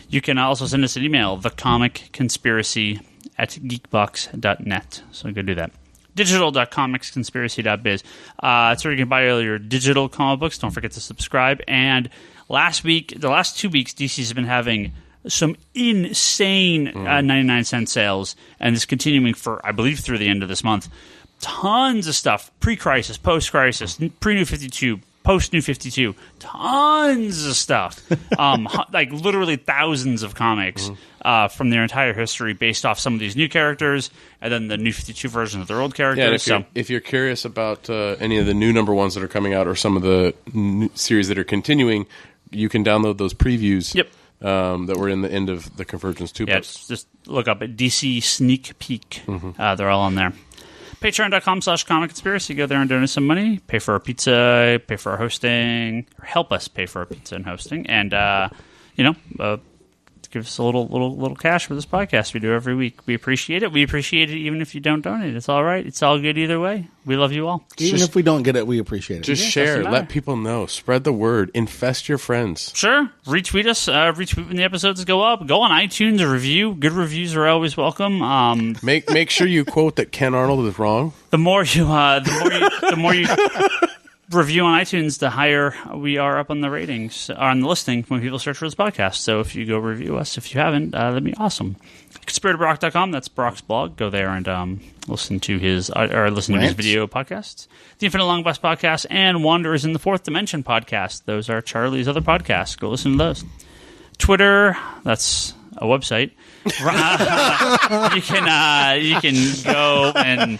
You can also send us an email, thecomicconspiracy@geekbox.net. So go do that. digital.comicsconspiracy.biz. It's where you can buy all your digital comic books. Don't forget to subscribe. And the last 2 weeks, DC's been having some insane 99-cent sales, and it's continuing for, I believe, through the end of this month. Tons of stuff, pre-crisis, post-crisis, pre-New 52, post-New 52, tons of stuff. Like literally thousands of comics from their entire history based off some of these new characters and then the New 52 versions of their old characters.
Yeah, if you're curious about any of the new number ones that are coming out or some of the series that are continuing, you can download those previews.
Yep.
That were in the end of the Convergence 2 books.
Just look up at DC Sneak Peek. They're all on there. Patreon.com/Comic Conspiracy. Go there and donate some money. Pay for our pizza, pay for our hosting, or help us pay for our pizza and hosting. And, give us a little cash for this podcast we do every week. We appreciate it. We appreciate it even if you don't donate. It's all right. It's all good either way. We love you all.
Even if we don't get it, we appreciate it.
Just share. Let people know. Spread the word. Infest your friends.
Sure. Retweet us. Retweet when the episodes go up. Go on iTunes and review. Good reviews are always welcome.
Make sure you quote that Ken Arnold is wrong.
The more you review on iTunes, the higher we are up on the ratings, on the listing when people search for this podcast. So if you go review us, if you haven't, that'd be awesome. ConspiratorBrock.com, that's Brock's blog. Go there and listen to his video podcasts. The Infinite Long Bus podcast and Wanderers in the Fourth Dimension podcast. Those are Charlie's other podcasts. Go listen to those. Twitter, that's a website. You can go and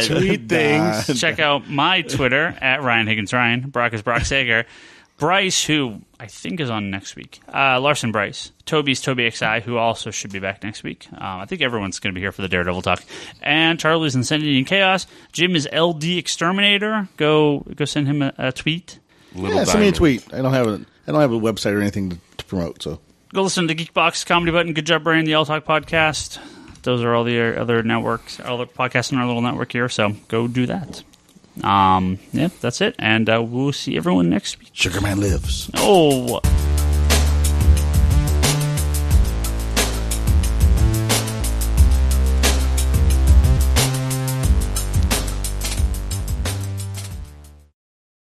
tweet things.
Check out my Twitter at Ryan Higgins Ryan. Brock is Brock Sager. Bryce, who I think is on next week. Larson Bryce. Toby's Toby XI, who also should be back next week. I think everyone's going to be here for the Daredevil talk. And Charlie's Insanity and Chaos. Jim is LD Exterminator. Go send him a tweet.
Send me a tweet. I don't have a website or anything to promote, so.
Go listen to Geekbox, Comedy Button, Good Job Brian, the All Talk podcast. Those are all the other networks, all the podcasts in our little network here, so go do that. That's it, and we'll see everyone next week.
Sugarman lives.
Oh.